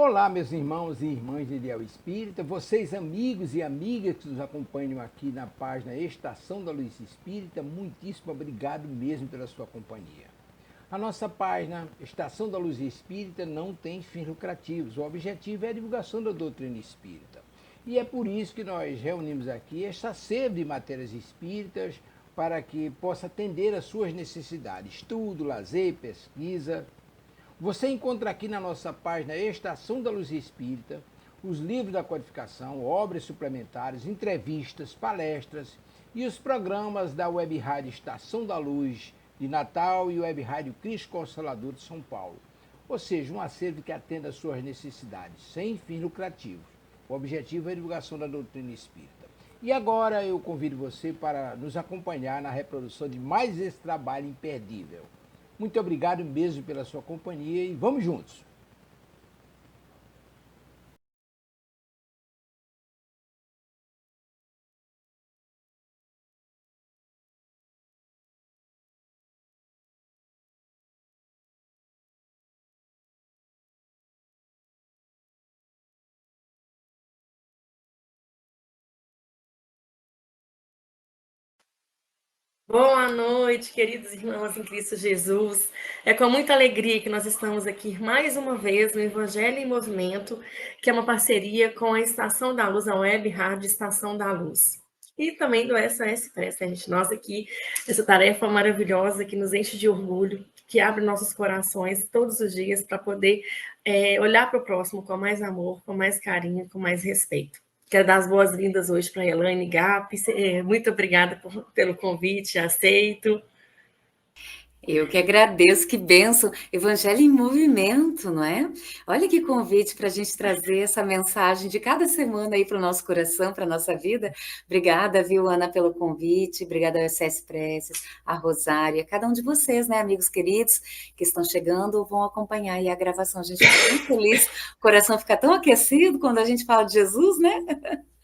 Olá, meus irmãos e irmãs de Ideal Espírita, vocês amigos e amigas que nos acompanham aqui na página Estação da Luz Espírita, muitíssimo obrigado mesmo pela sua companhia. A nossa página Estação da Luz Espírita não tem fins lucrativos, o objetivo é a divulgação da doutrina espírita. E é por isso que nós reunimos aqui esta sede de matérias espíritas para que possa atender às suas necessidades, estudo, lazer, pesquisa. Você encontra aqui na nossa página Estação da Luz Espírita os livros da codificação, obras suplementares, entrevistas, palestras e os programas da Web Rádio Estação da Luz de Natal e Web Rádio Cristo Consolador de São Paulo. Ou seja, um acervo que atenda às suas necessidades, sem fins lucrativos. O objetivo é a divulgação da doutrina espírita. E agora eu convido você para nos acompanhar na reprodução de mais esse trabalho imperdível. Muito obrigado mesmo pela sua companhia e vamos juntos! Boa noite, queridos irmãos em Cristo Jesus. É com muita alegria que nós estamos aqui mais uma vez no Evangelho em Movimento, que é uma parceria com a Estação da Luz, a Web Rádio Estação da Luz. E também do SOS Press, gente. Nós aqui, essa tarefa maravilhosa que nos enche de orgulho, que abre nossos corações todos os dias para poder olhar para o próximo com mais amor, com mais carinho, com mais respeito. Quero dar as boas-vindas hoje para a Elaine Gap. Muito obrigada pelo convite, aceito. Eu que agradeço, que bênção, Evangelho em Movimento, não é? Olha que convite para a gente trazer essa mensagem de cada semana aí para o nosso coração, para a nossa vida. Obrigada, viu, Ana, pelo convite, obrigada ao SS Preces, a Rosária, cada um de vocês, né, amigos queridos, que estão chegando, vão acompanhar aí a gravação. A gente fica muito feliz, o coração fica tão aquecido quando a gente fala de Jesus, né?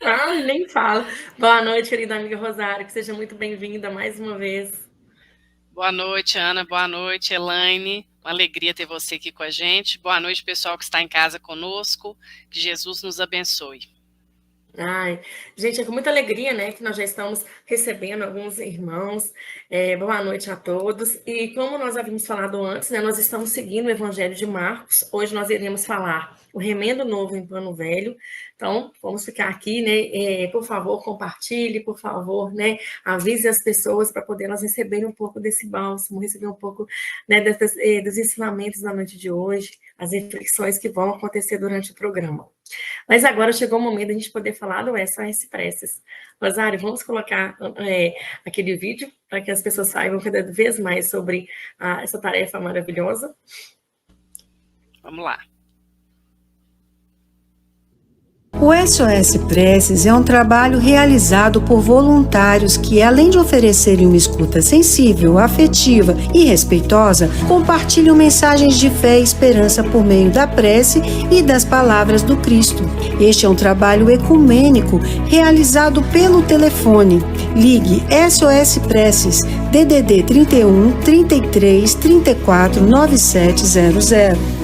Ah, nem fala. Boa noite, querida amiga Rosária, que seja muito bem-vinda mais uma vez. Boa noite, Ana. Boa noite, Elaine. Uma alegria ter você aqui com a gente. Boa noite, pessoal que está em casa conosco. Que Jesus nos abençoe. Ai, gente, é com muita alegria, né, que nós já estamos recebendo alguns irmãos. Boa noite a todos. E como nós havíamos falado antes, né, nós estamos seguindo o Evangelho de Marcos. Hoje nós iremos falar o remendo novo em pano velho. Então, vamos ficar aqui, né? Por favor, compartilhe, por favor, né? Avise as pessoas para poder nós receberem um pouco desse bálsamo, receber um pouco, né, dos ensinamentos da noite de hoje, as reflexões que vão acontecer durante o programa. Mas agora chegou o momento da gente poder falar do SOS Preces. Rosário, vamos colocar aquele vídeo para que as pessoas saibam cada vez mais sobre essa tarefa maravilhosa. Vamos lá. O SOS Preces é um trabalho realizado por voluntários que, além de oferecerem uma escuta sensível, afetiva e respeitosa, compartilham mensagens de fé e esperança por meio da prece e das palavras do Cristo. Este é um trabalho ecumênico realizado pelo telefone. Ligue SOS Preces DDD 31 33 34 9700.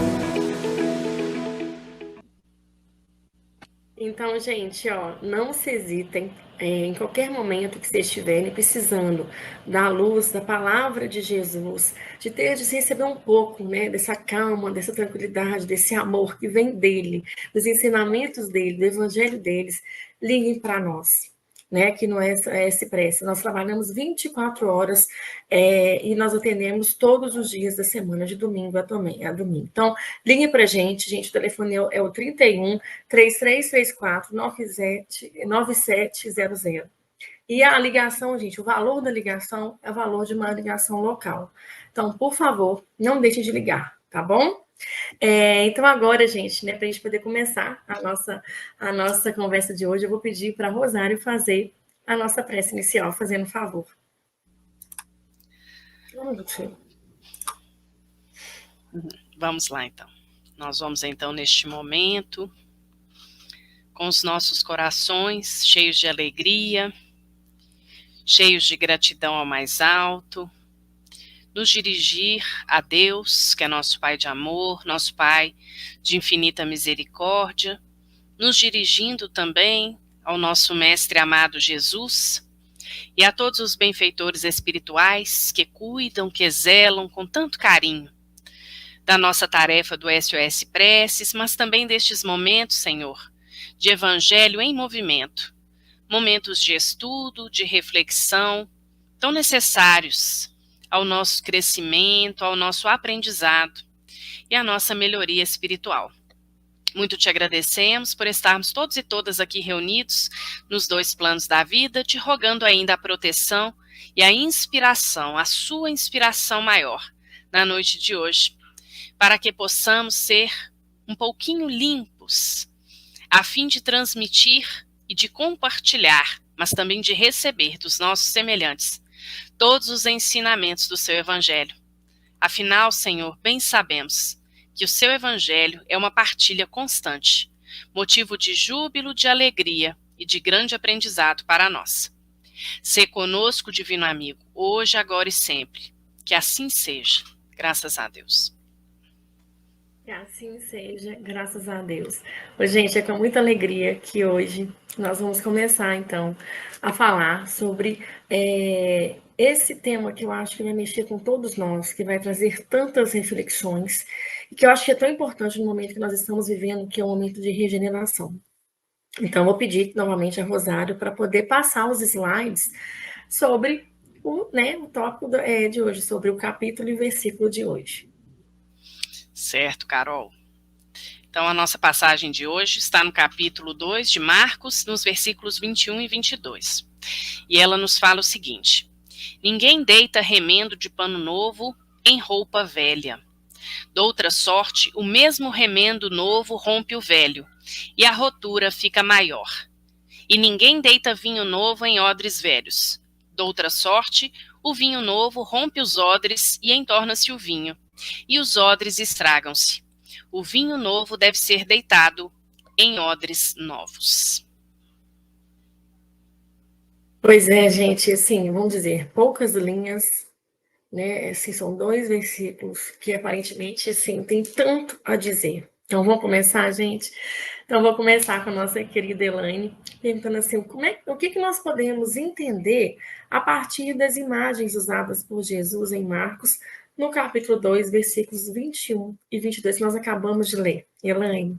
Então, gente, não se hesitem, em qualquer momento que vocês estiverem precisando da luz, da palavra de Jesus, de receber um pouco, né, dessa calma, dessa tranquilidade, desse amor que vem dele, dos ensinamentos dele, do evangelho deles, liguem para nós. Né, aqui no SOS Prece, nós trabalhamos 24 horas e nós atendemos todos os dias da semana, de domingo a domingo. Então, ligue para a gente, o telefone é o 31 3334 9700. E a ligação, gente, o valor da ligação é o valor de uma ligação local. Então, por favor, não deixe de ligar, tá bom? Então, agora, gente, né, para a gente poder começar a nossa conversa de hoje, eu vou pedir para a Rosário fazer a nossa prece inicial, fazendo um favor. Vamos lá, então. Nós vamos, então, neste momento, com os nossos corações cheios de alegria, cheios de gratidão ao mais alto, nos dirigir a Deus, que é nosso Pai de amor, nosso Pai de infinita misericórdia, nos dirigindo também ao nosso Mestre amado Jesus e a todos os benfeitores espirituais que cuidam, que zelam com tanto carinho da nossa tarefa do SOS Preces, mas também destes momentos, Senhor, de Evangelho em movimento, momentos de estudo, de reflexão, tão necessários ao nosso crescimento, ao nosso aprendizado e à nossa melhoria espiritual. Muito te agradecemos por estarmos todos e todas aqui reunidos nos dois planos da vida, te rogando ainda a proteção e a inspiração, a sua inspiração maior na noite de hoje, para que possamos ser um pouquinho limpos, a fim de transmitir e de compartilhar, mas também de receber dos nossos semelhantes todos os ensinamentos do seu Evangelho. Afinal, Senhor, bem sabemos que o seu Evangelho é uma partilha constante, motivo de júbilo, de alegria e de grande aprendizado para nós. Sê conosco, divino amigo, hoje, agora e sempre. Que assim seja, graças a Deus. Que assim seja, graças a Deus. Ô, gente, é com muita alegria que hoje nós vamos começar, então, a falar sobre esse tema que eu acho que vai mexer com todos nós, que vai trazer tantas reflexões, e que eu acho que é tão importante no momento que nós estamos vivendo, que é o momento de regeneração. Então, vou pedir novamente a Rosário para poder passar os slides sobre o tópico de hoje, sobre o capítulo e versículo de hoje. Certo, Carol. Então, a nossa passagem de hoje está no capítulo 2 de Marcos, nos versículos 21 e 22. E ela nos fala o seguinte: ninguém deita remendo de pano novo em roupa velha. Doutra sorte, o mesmo remendo novo rompe o velho, e a rotura fica maior. E ninguém deita vinho novo em odres velhos. Doutra sorte, o vinho novo rompe os odres e entorna-se o vinho, e os odres estragam-se. O vinho novo deve ser deitado em odres novos. Pois é, gente, assim, vamos dizer, poucas linhas, né? Assim, são 2 versículos que aparentemente, assim, tem tanto a dizer. Então, vamos começar, gente? Então, vou começar com a nossa querida Elaine, perguntando assim, o que nós podemos entender a partir das imagens usadas por Jesus em Marcos, no capítulo 2, versículos 21 e 22, que nós acabamos de ler. Elaine.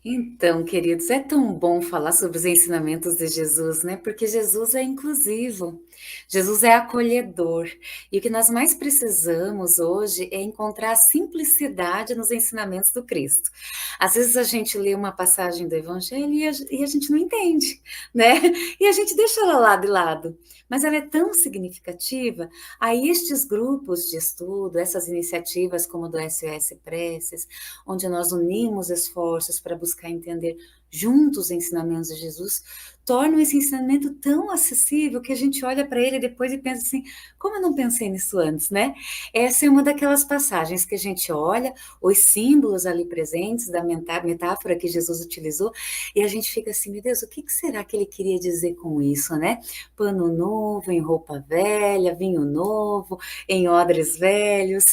Então, queridos, é tão bom falar sobre os ensinamentos de Jesus, né? Porque Jesus é inclusivo, Jesus é acolhedor. E o que nós mais precisamos hoje é encontrar a simplicidade nos ensinamentos do Cristo. Às vezes a gente lê uma passagem do Evangelho e a gente não entende, né? E a gente deixa ela lá de lado. Mas ela é tão significativa. Aí estes grupos de estudo, essas iniciativas como do SOS Preces, onde nós unimos esforços para buscar entender juntos os ensinamentos de Jesus, tornam esse ensinamento tão acessível que a gente olha para ele depois e pensa assim, como eu não pensei nisso antes, né? Essa é uma daquelas passagens que a gente olha, os símbolos ali presentes da metáfora que Jesus utilizou, e a gente fica assim, meu Deus, o que será que ele queria dizer com isso, né? Pano novo em roupa velha, vinho novo em odres velhos.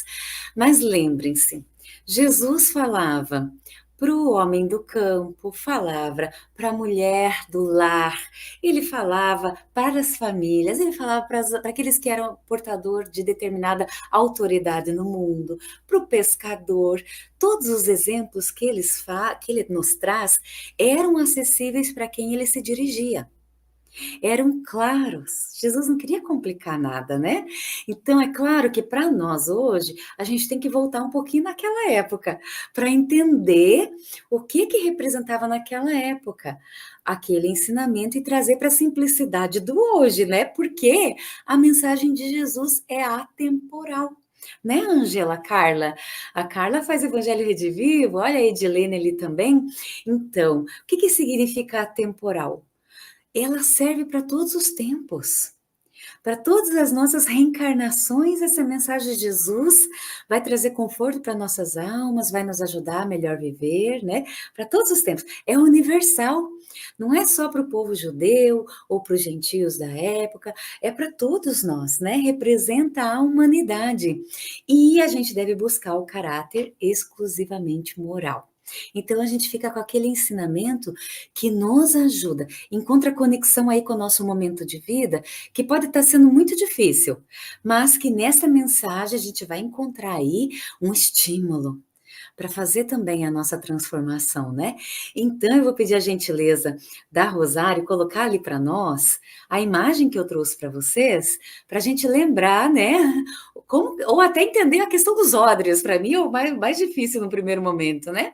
Mas lembrem-se, Jesus falava para o homem do campo, falava para a mulher do lar, ele falava para as famílias, ele falava para aqueles que eram portador de determinada autoridade no mundo, para o pescador. Todos os exemplos que ele nos traz eram acessíveis para quem ele se dirigia. Eram claros. Jesus não queria complicar nada, né? Então, é claro que para nós hoje, a gente tem que voltar um pouquinho naquela época, para entender o que representava naquela época aquele ensinamento e trazer para a simplicidade do hoje, né? Porque a mensagem de Jesus é atemporal. Né, Ângela, Carla? A Carla faz Evangelho Redivivo, olha a Edilene ali também. Então, o que significa atemporal? Ela serve para todos os tempos. Para todas as nossas reencarnações, essa mensagem de Jesus vai trazer conforto para nossas almas, vai nos ajudar a melhor viver, né? Para todos os tempos. É universal. Não é só para o povo judeu ou para os gentios da época, é para todos nós, né? Representa a humanidade. E a gente deve buscar o caráter exclusivamente moral. Então a gente fica com aquele ensinamento que nos ajuda, encontra conexão aí com o nosso momento de vida, que pode estar sendo muito difícil, mas que nessa mensagem a gente vai encontrar aí um estímulo para fazer também a nossa transformação, né? Então, eu vou pedir a gentileza da Rosário colocar ali para nós a imagem que eu trouxe para vocês, para a gente lembrar, né? Como, ou até entender a questão dos odres, para mim é o mais difícil no primeiro momento, né?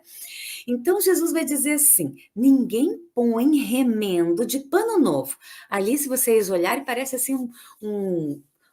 Então, Jesus vai dizer assim: ninguém põe remendo de pano novo. Ali, se vocês olharem, parece assim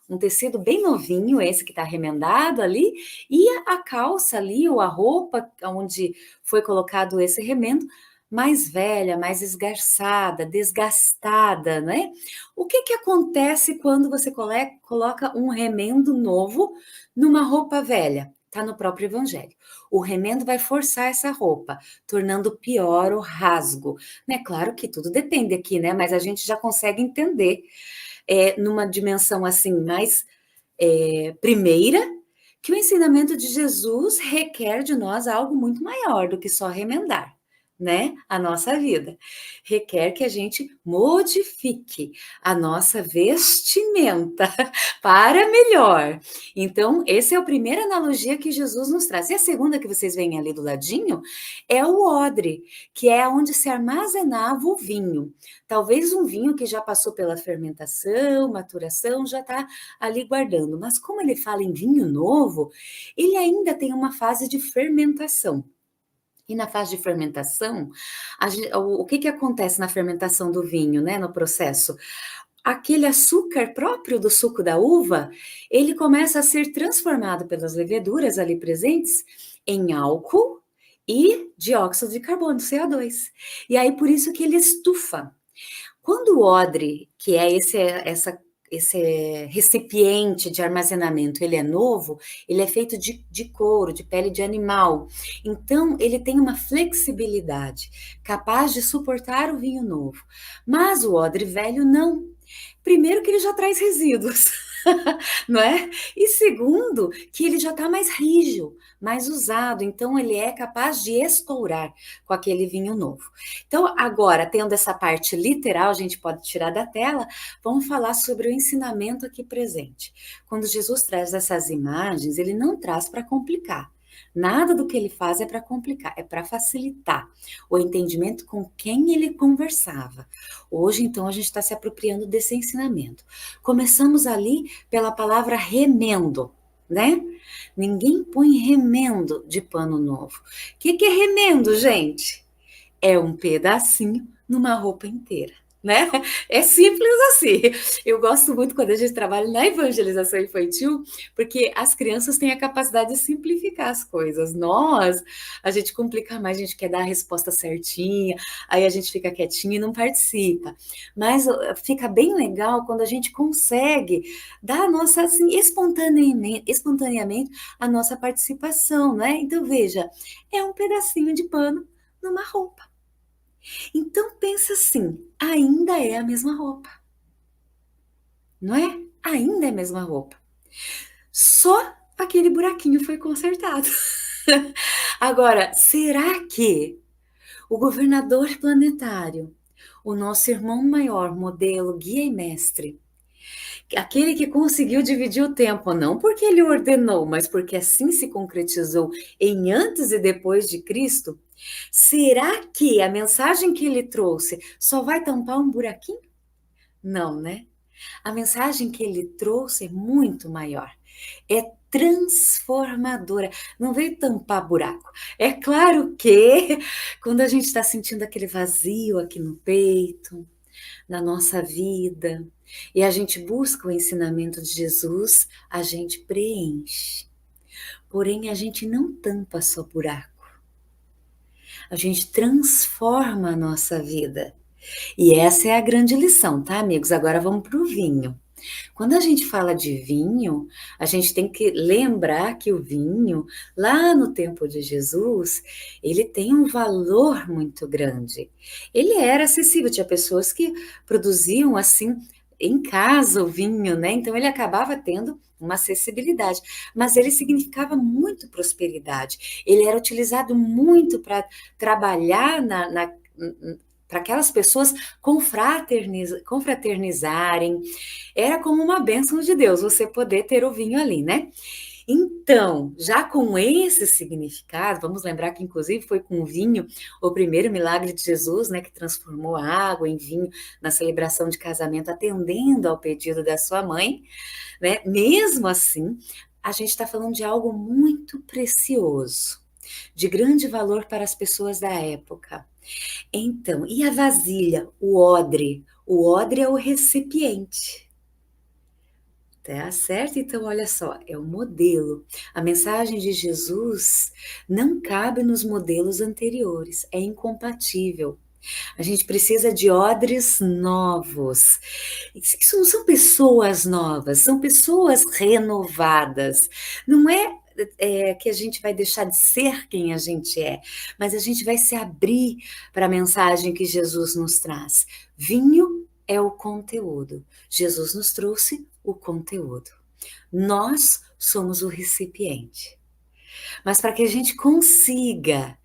um tecido bem novinho, esse que está remendado ali, e a calça ali, ou a roupa onde foi colocado esse remendo, mais velha, mais esgarçada, desgastada, né? O que acontece quando você coloca um remendo novo numa roupa velha? Está no próprio Evangelho. O remendo vai forçar essa roupa, tornando pior o rasgo. Né? Claro que tudo depende aqui, né? Mas a gente já consegue entender numa dimensão assim mais primeira, que o ensinamento de Jesus requer de nós algo muito maior do que só remendar, né? A nossa vida. Requer que a gente modifique a nossa vestimenta para melhor. Então, essa é a primeira analogia que Jesus nos traz. E a segunda que vocês veem ali do ladinho é o odre, que é onde se armazenava o vinho. Talvez um vinho que já passou pela fermentação, maturação, já está ali guardando. Mas como ele fala em vinho novo, ele ainda tem uma fase de fermentação. E na fase de fermentação, o que acontece na fermentação do vinho, né, no processo? Aquele açúcar próprio do suco da uva, ele começa a ser transformado pelas leveduras ali presentes em álcool e dióxido de carbono, CO2. E aí, por isso que ele estufa. Quando o odre, que é esse recipiente de armazenamento, ele é novo, ele é feito de couro, de pele de animal. Então, ele tem uma flexibilidade, capaz de suportar o vinho novo. Mas o odre velho não. Primeiro que ele já traz resíduos, não é? E segundo, que ele já está mais rígido, mais usado, então ele é capaz de estourar com aquele vinho novo. Então, agora, tendo essa parte literal, a gente pode tirar da tela, vamos falar sobre o ensinamento aqui presente. Quando Jesus traz essas imagens, ele não traz para complicar. Nada do que ele faz é para complicar, é para facilitar o entendimento com quem ele conversava. Hoje, então, a gente está se apropriando desse ensinamento. Começamos ali pela palavra remendo, né? Ninguém põe remendo de pano novo. O que é remendo, gente? É um pedacinho numa roupa inteira. Né? É simples assim. Eu gosto muito quando a gente trabalha na evangelização infantil, porque as crianças têm a capacidade de simplificar as coisas. Nós, a gente complica mais, a gente quer dar a resposta certinha, aí a gente fica quietinho e não participa. Mas fica bem legal quando a gente consegue dar a nossa, assim, espontaneamente a nossa participação, né? Então, veja, é um pedacinho de pano numa roupa. Então, pensa assim, ainda é a mesma roupa, não é? Ainda é a mesma roupa. Só aquele buraquinho foi consertado. Agora, será que o governador planetário, o nosso irmão maior, modelo, guia e mestre, aquele que conseguiu dividir o tempo, não porque ele ordenou, mas porque assim se concretizou em antes e depois de Cristo, será que a mensagem que ele trouxe só vai tampar um buraquinho? Não, né? A mensagem que ele trouxe é muito maior. É transformadora. Não veio tampar buraco. É claro que quando a gente está sentindo aquele vazio aqui no peito, na nossa vida, e a gente busca o ensinamento de Jesus, a gente preenche. Porém, a gente não tampa só buraco. A gente transforma a nossa vida. E essa é a grande lição, tá, amigos? Agora vamos para o vinho. Quando a gente fala de vinho, a gente tem que lembrar que o vinho, lá no tempo de Jesus, ele tem um valor muito grande. Ele era acessível, tinha pessoas que produziam assim em casa o vinho, né? Então ele acabava tendo uma acessibilidade, mas ele significava muito prosperidade. Ele era utilizado muito para trabalhar para aquelas pessoas confraternizarem. Era como uma bênção de Deus você poder ter o vinho ali, né? Então, já com esse significado, vamos lembrar que inclusive foi com o vinho o primeiro milagre de Jesus, né, que transformou a água em vinho na celebração de casamento, atendendo ao pedido da sua mãe, né? Mesmo assim, a gente está falando de algo muito precioso, de grande valor para as pessoas da época. Então, e a vasilha, o odre? O odre é o recipiente. Tá certo? Então, olha só, é o modelo. A mensagem de Jesus não cabe nos modelos anteriores, é incompatível. A gente precisa de odres novos. Isso não são pessoas novas, são pessoas renovadas. Não é que a gente vai deixar de ser quem a gente é, mas a gente vai se abrir para a mensagem que Jesus nos traz. Vinho é o conteúdo. Jesus nos trouxe o conteúdo. Nós somos o recipiente. Mas para que a gente consiga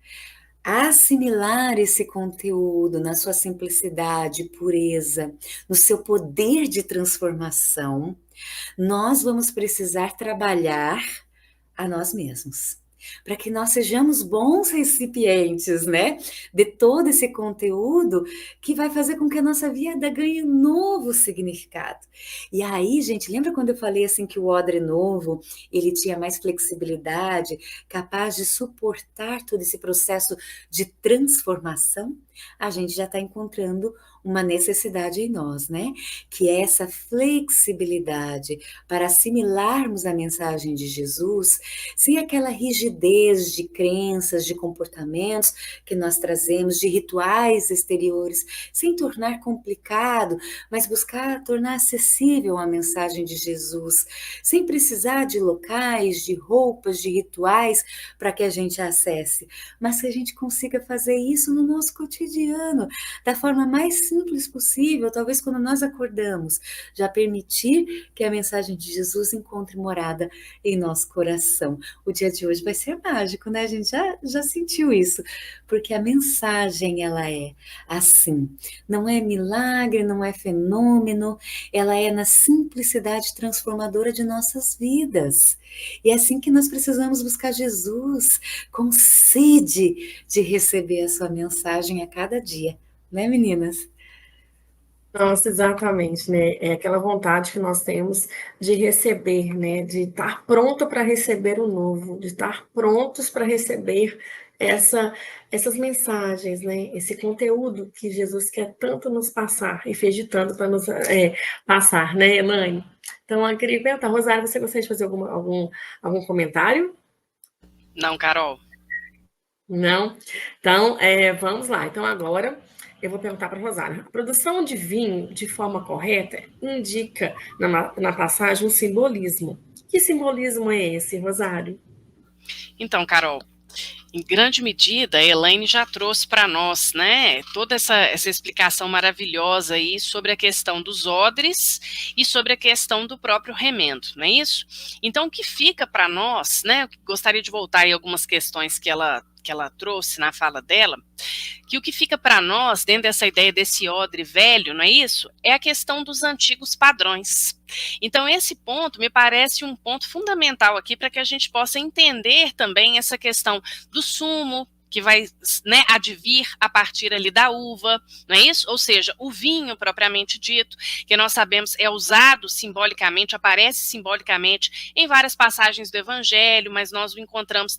assimilar esse conteúdo na sua simplicidade, pureza, no seu poder de transformação, nós vamos precisar trabalhar a nós mesmos, para que nós sejamos bons recipientes, né, de todo esse conteúdo que vai fazer com que a nossa vida ganhe um novo significado. E aí, gente, lembra quando eu falei assim que o odre novo, ele tinha mais flexibilidade, capaz de suportar todo esse processo de transformação? A gente já está encontrando uma necessidade em nós, né? Que é essa flexibilidade para assimilarmos a mensagem de Jesus sem aquela rigidez de crenças, de comportamentos que nós trazemos, de rituais exteriores, sem tornar complicado, mas buscar tornar acessível a mensagem de Jesus, sem precisar de locais, de roupas, de rituais para que a gente acesse, mas que a gente consiga fazer isso no nosso cotidiano, da forma mais simples possível, talvez quando nós acordamos, já permitir que a mensagem de Jesus encontre morada em nosso coração. O dia de hoje vai ser mágico, né? A gente já sentiu isso, porque a mensagem, ela é assim, não é milagre, não é fenômeno, ela é na simplicidade transformadora de nossas vidas. E é assim que nós precisamos buscar Jesus, com sede de receber a sua mensagem a cada dia, né, meninas? Nossa, exatamente, né? É aquela vontade que nós temos de receber, né? De estar pronto para receber o novo, de estar prontos para receber essas mensagens, né? Esse conteúdo que Jesus quer tanto nos passar e fez de tanto para nos passar, né, Elaine? Então, eu queria perguntar, Rosário, você gostaria de fazer algum comentário? Não, Carol. Não? Então, vamos lá. Então, agora eu vou perguntar para a Rosário. A produção de vinho de forma correta indica na passagem um simbolismo. Que simbolismo é esse, Rosário? Então, Carol, em grande medida, a Elaine já trouxe para nós, né, toda essa explicação maravilhosa aí sobre a questão dos odres e sobre a questão do próprio remendo, não é isso? Então, o que fica para nós, né, eu gostaria de voltar aí algumas questões que ela trouxe na fala dela, que o que fica para nós, dentro dessa ideia desse odre velho, não é isso? É a questão dos antigos padrões. Então, esse ponto me parece um ponto fundamental aqui para que a gente possa entender também essa questão do sumo, que vai, né, advir a partir ali da uva, não é isso? Ou seja, o vinho propriamente dito, que nós sabemos é usado simbolicamente, aparece simbolicamente em várias passagens do Evangelho, mas nós o encontramos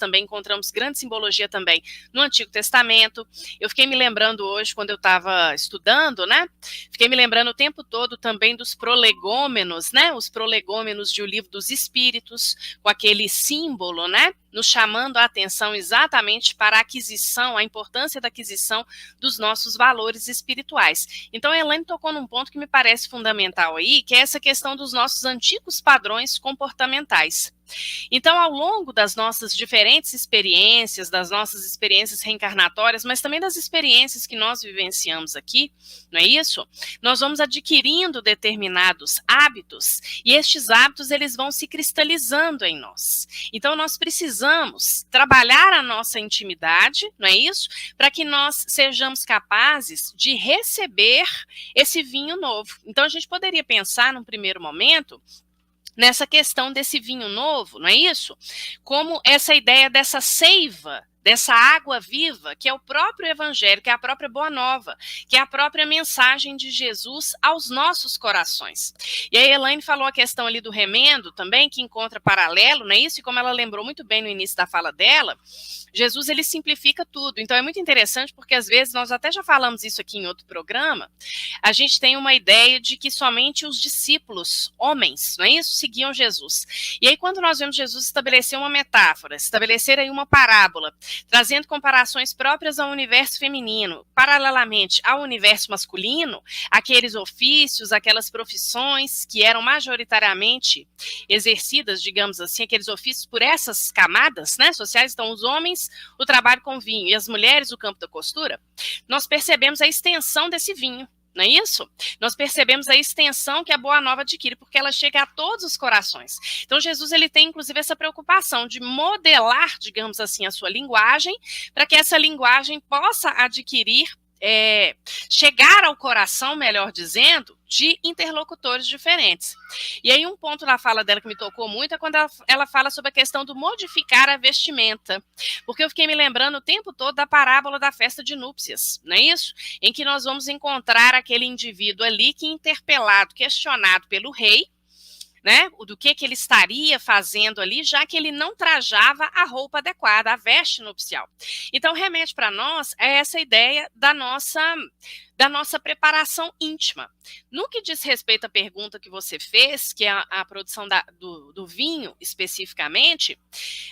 grande simbologia também no Antigo Testamento. Eu fiquei me lembrando hoje, quando eu estava estudando, né? Fiquei me lembrando o tempo todo também dos prolegômenos, né? Os prolegômenos de O Livro dos Espíritos, com aquele símbolo, né? Nos chamando a atenção exatamente para a aquisição aquisição, a importância da aquisição dos nossos valores espirituais. Então, a Elaine tocou num ponto que me parece fundamental aí, que é essa questão dos nossos antigos padrões comportamentais. Então, ao longo das nossas diferentes experiências, das nossas experiências reencarnatórias, mas também das experiências que nós vivenciamos aqui, não é isso? Nós vamos adquirindo determinados hábitos e estes hábitos eles vão se cristalizando em nós. Então, nós precisamos trabalhar a nossa intimidade, não é isso? Para que nós sejamos capazes de receber esse vinho novo. Então, a gente poderia pensar, num primeiro momento, nessa questão desse vinho novo, não é isso? Como essa ideia dessa seiva, dessa água viva, que é o próprio evangelho, que é a própria boa nova, que é a própria mensagem de Jesus aos nossos corações. E a Elaine falou a questão ali do remendo também, que encontra paralelo, não é isso? E como ela lembrou muito bem no início da fala dela, Jesus, ele simplifica tudo. Então, é muito interessante porque, às vezes, nós até já falamos isso aqui em outro programa, a gente tem uma ideia de que somente os discípulos, homens, não é isso? Seguiam Jesus. E aí, quando nós vemos Jesus estabelecer uma metáfora, estabelecer aí uma parábola, trazendo comparações próprias ao universo feminino, paralelamente ao universo masculino, aqueles ofícios, aquelas profissões que eram majoritariamente exercidas, digamos assim, aqueles ofícios por essas camadas, né, sociais, então os homens, o trabalho com vinho, e as mulheres, o campo da costura, nós percebemos a extensão desse vinho. Não é isso? Nós percebemos a extensão que a Boa Nova adquire, porque ela chega a todos os corações. Então, Jesus ele tem, inclusive, essa preocupação de modelar, digamos assim, a sua linguagem, para que essa linguagem possa adquirir, chegar ao coração, melhor dizendo, de interlocutores diferentes. E aí um ponto na fala dela que me tocou muito é quando ela fala sobre a questão do modificar a vestimenta, porque eu fiquei me lembrando o tempo todo da parábola da festa de núpcias, não é isso? Em que nós vamos encontrar aquele indivíduo ali que, interpelado, questionado pelo rei, né, do que ele estaria fazendo ali, já que ele não trajava a roupa adequada, a veste nupcial. Então, remete para nós a essa ideia da nossa preparação íntima. No que diz respeito à pergunta que você fez, que é a produção do vinho especificamente,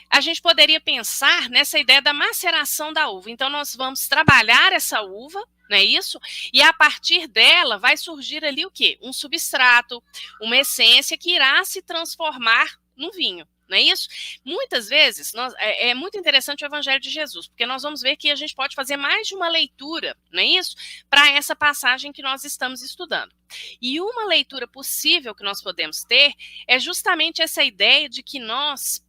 a gente poderia pensar nessa ideia da maceração da uva. Então, nós vamos trabalhar essa uva, não é isso? E a partir dela vai surgir ali o quê? Um substrato, uma essência que irá se transformar no vinho. Não é isso? Muitas vezes, é muito interessante o Evangelho de Jesus, porque nós vamos ver que a gente pode fazer mais de uma leitura, não é isso? Para essa passagem que nós estamos estudando. E uma leitura possível que nós podemos ter é justamente essa ideia de que nós,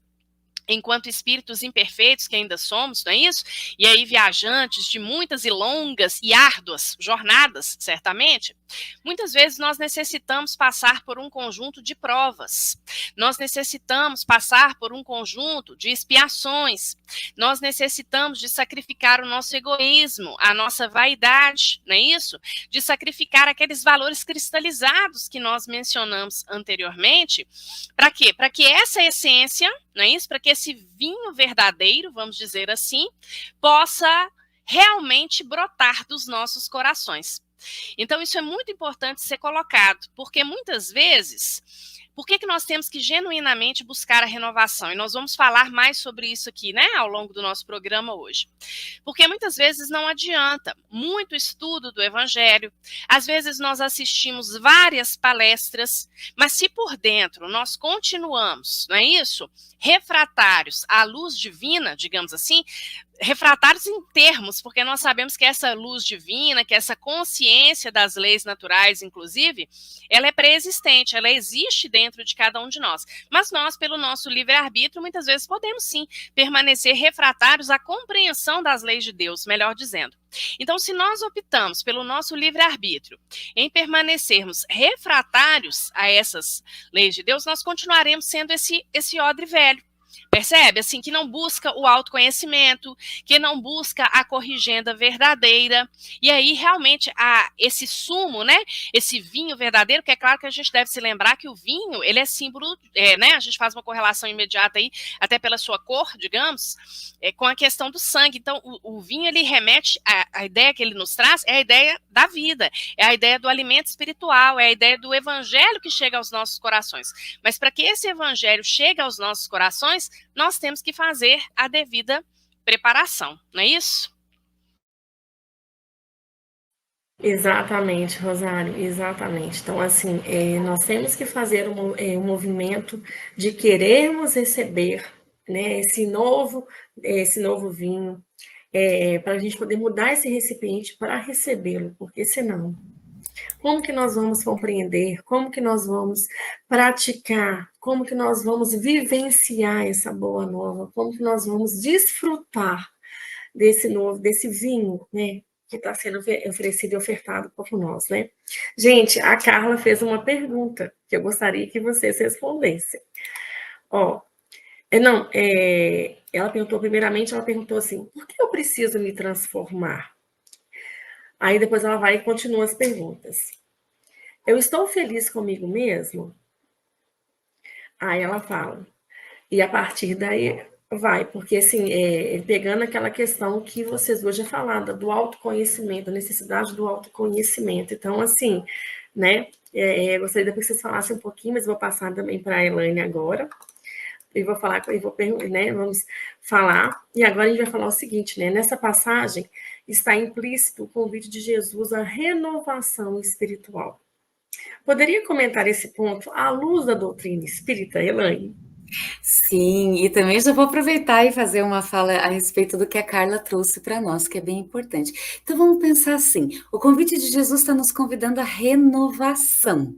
enquanto espíritos imperfeitos que ainda somos, não é isso? E aí viajantes de muitas e longas e árduas jornadas, certamente, muitas vezes nós necessitamos passar por um conjunto de provas, nós necessitamos passar por um conjunto de expiações, nós necessitamos de sacrificar o nosso egoísmo, a nossa vaidade, não é isso? De sacrificar aqueles valores cristalizados que nós mencionamos anteriormente, para quê? Para que essa essência, não é isso? Para que esse vinho verdadeiro, vamos dizer assim, possa realmente brotar dos nossos corações. Então, isso é muito importante ser colocado, porque muitas vezes, por que nós temos que genuinamente buscar a renovação? E nós vamos falar mais sobre isso aqui, né, ao longo do nosso programa hoje. Porque muitas vezes não adianta muito estudo do Evangelho, às vezes nós assistimos várias palestras, mas se por dentro nós continuamos, não é isso? Refratários à luz divina, digamos assim, refratários em termos, porque nós sabemos que essa luz divina, que essa consciência das leis naturais, inclusive, ela é pré-existente, ela existe dentro de cada um de nós. Mas nós, pelo nosso livre-arbítrio, muitas vezes podemos sim permanecer refratários à compreensão das leis de Deus, melhor dizendo. Então, se nós optamos pelo nosso livre-arbítrio em permanecermos refratários a essas leis de Deus, nós continuaremos sendo esse odre velho. Percebe? Assim, que não busca o autoconhecimento, que não busca a corrigenda verdadeira. E aí, realmente, esse sumo, né? Esse vinho verdadeiro, que é claro que a gente deve se lembrar que o vinho, ele é símbolo, né? A gente faz uma correlação imediata aí, até pela sua cor, digamos, com a questão do sangue. Então, o vinho, ele remete, a ideia que ele nos traz é a ideia da vida, é a ideia do alimento espiritual, é a ideia do evangelho que chega aos nossos corações. Mas para que esse evangelho chegue aos nossos corações, nós temos que fazer a devida preparação, não é isso? Exatamente, Rosário, exatamente. Então, assim, nós temos que fazer um movimento de querermos receber, né, esse novo vinho, para a gente poder mudar esse recipiente para recebê-lo, porque senão, como que nós vamos compreender, como que nós vamos praticar, como que nós vamos vivenciar essa boa nova, como que nós vamos desfrutar desse vinho, né, que está sendo oferecido e ofertado por nós, né? Gente, a Carla fez uma pergunta que eu gostaria que vocês respondessem. Ó, não, ela perguntou, primeiramente, ela perguntou assim, por que eu preciso me transformar? Aí depois ela vai e continua as perguntas. Eu estou feliz comigo mesmo? Aí ela fala, e a partir daí vai, porque assim, pegando aquela questão que vocês hoje falaram, do autoconhecimento, a necessidade do autoconhecimento. Então, assim, né, gostaria depois que vocês falassem um pouquinho, mas vou passar também para a Elaine agora, e vou falar, né, vamos falar, e agora a gente vai falar o seguinte, né, nessa passagem está implícito o convite de Jesus à renovação espiritual. Poderia comentar esse ponto à luz da doutrina espírita, Elaine? Sim, e também já vou aproveitar e fazer uma fala a respeito do que a Carla trouxe para nós, que é bem importante. Então vamos pensar assim: o convite de Jesus está nos convidando à renovação.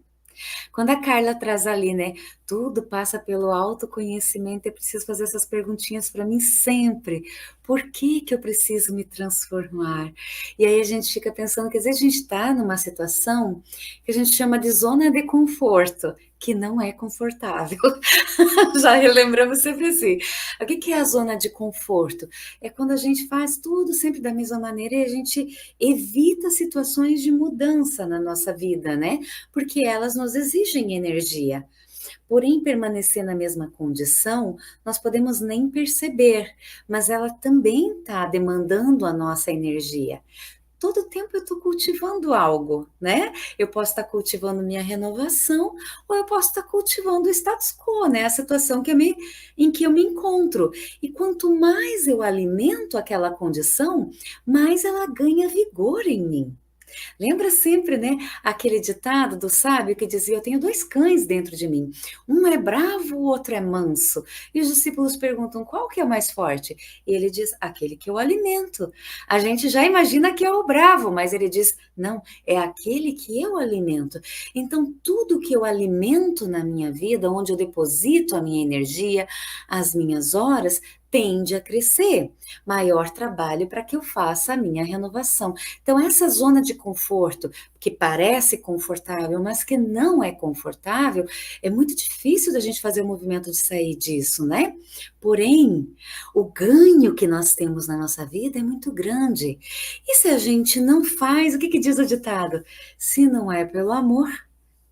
Quando a Carla traz ali, né? Tudo passa pelo autoconhecimento, eu preciso fazer essas perguntinhas para mim sempre. Por que que eu preciso me transformar? E aí a gente fica pensando que às vezes a gente está numa situação que a gente chama de zona de conforto, que não é confortável. Já relembramos sempre assim. O que é a zona de conforto? É quando a gente faz tudo sempre da mesma maneira e a gente evita situações de mudança na nossa vida, né? Porque elas nos exigem energia. Porém, permanecer na mesma condição, nós podemos nem perceber, mas ela também está demandando a nossa energia. Todo tempo eu estou cultivando algo, né? Eu posso estar cultivando minha renovação ou eu posso estar cultivando o status quo, né? A situação em que eu me encontro. E quanto mais eu alimento aquela condição, mais ela ganha vigor em mim. Lembra sempre, né, aquele ditado do sábio que dizia: eu tenho dois cães dentro de mim. Um é bravo, o outro é manso. E os discípulos perguntam: qual que é o mais forte? E ele diz: aquele que eu alimento. A gente já imagina que é o bravo, mas ele diz: não, é aquele que eu alimento. Então, tudo que eu alimento na minha vida, onde eu deposito a minha energia, as minhas horas, tende a crescer. Maior trabalho para que eu faça a minha renovação. Então, essa zona de conforto, que parece confortável, mas que não é confortável, é muito difícil da gente fazer o movimento de sair disso, né? Porém, o ganho que nós temos na nossa vida é muito grande. E se a gente não faz, o que diz o ditado? Se não é pelo amor,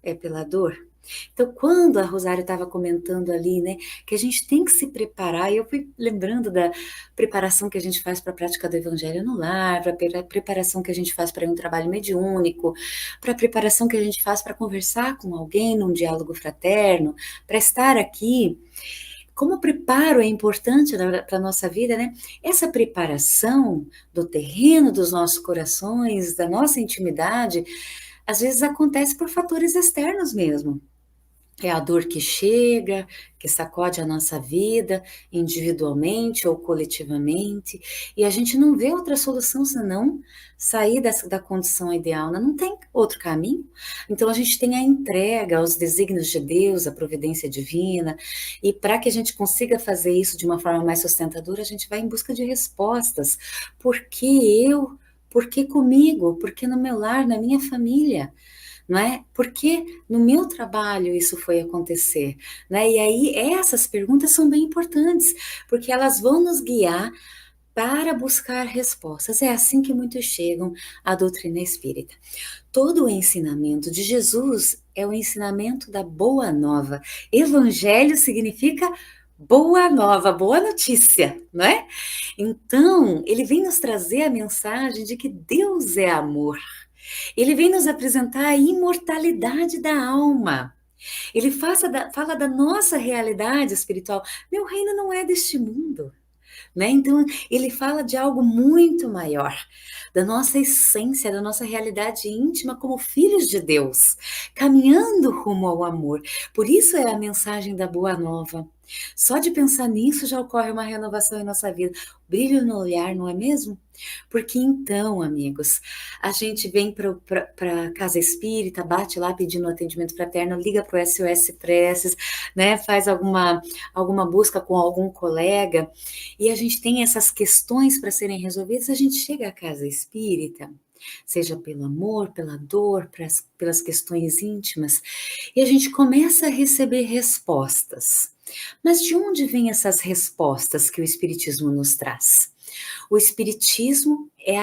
é pela dor. Então, quando a Rosário estava comentando ali, né, que a gente tem que se preparar, e eu fui lembrando da preparação que a gente faz para a prática do Evangelho no lar, para a preparação que a gente faz para um trabalho mediúnico, para a preparação que a gente faz para conversar com alguém num diálogo fraterno, para estar aqui. Como o preparo é importante para a nossa vida, né? Essa preparação do terreno dos nossos corações, da nossa intimidade, às vezes acontece por fatores externos mesmo. É a dor que chega, que sacode a nossa vida, individualmente ou coletivamente, e a gente não vê outra solução senão sair da condição ideal, né? Não tem outro caminho. Então a gente tem a entrega aos desígnios de Deus, a providência divina, e para que a gente consiga fazer isso de uma forma mais sustentadora, a gente vai em busca de respostas. Por que eu? Por que comigo? Por que no meu lar, na minha família? Não é? Porque no meu trabalho isso foi acontecer, né? E aí essas perguntas são bem importantes, porque elas vão nos guiar para buscar respostas. É assim que muitos chegam à doutrina espírita. Todo o ensinamento de Jesus é o ensinamento da boa nova. Evangelho significa boa nova, boa notícia, não é? Então, ele vem nos trazer a mensagem de que Deus é amor. Ele vem nos apresentar a imortalidade da alma. Ele fala da nossa realidade espiritual. Meu reino não é deste mundo. né? Então, ele fala de algo muito maior, da nossa essência, da nossa realidade íntima como filhos de Deus, caminhando rumo ao amor. Por isso é a mensagem da Boa Nova. Só de pensar nisso já ocorre uma renovação em nossa vida. Brilho no olhar, não é mesmo? Porque então, amigos, a gente vem para a Casa Espírita, bate lá pedindo atendimento fraterno, liga para o SOS Preces, né? Faz alguma busca com algum colega, e a gente tem essas questões para serem resolvidas, a gente chega à Casa Espírita, seja pelo amor, pela dor, pelas questões íntimas, e a gente começa a receber respostas. Mas de onde vêm essas respostas que o Espiritismo nos traz? O Espiritismo é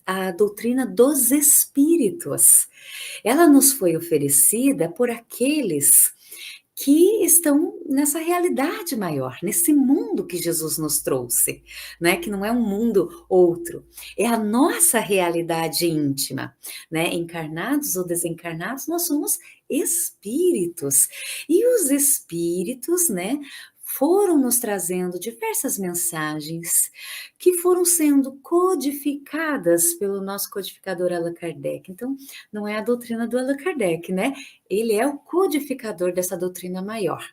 a doutrina dos espíritos. Ela nos foi oferecida por aqueles que estão nessa realidade maior, nesse mundo que Jesus nos trouxe, né? Que não é um mundo outro, é a nossa realidade íntima, né? Encarnados ou desencarnados, nós somos espíritos. E os espíritos, né, foram nos trazendo diversas mensagens que foram sendo codificadas pelo nosso codificador Allan Kardec. Então, não é a doutrina do Allan Kardec, né? Ele é o codificador dessa doutrina maior.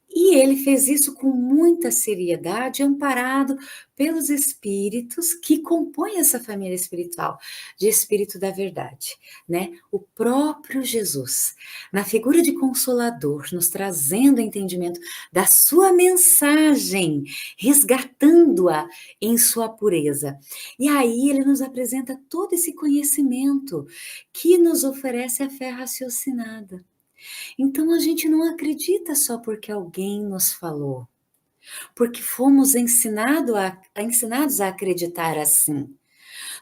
E ele fez isso com muita seriedade, amparado pelos espíritos que compõem essa família espiritual, de Espírito da Verdade, né? O próprio Jesus, na figura de Consolador, nos trazendo o entendimento da sua mensagem, resgatando-a em sua pureza. E aí ele nos apresenta todo esse conhecimento que nos oferece a fé raciocinada. Então a gente não acredita só porque alguém nos falou, porque fomos ensinados a acreditar assim.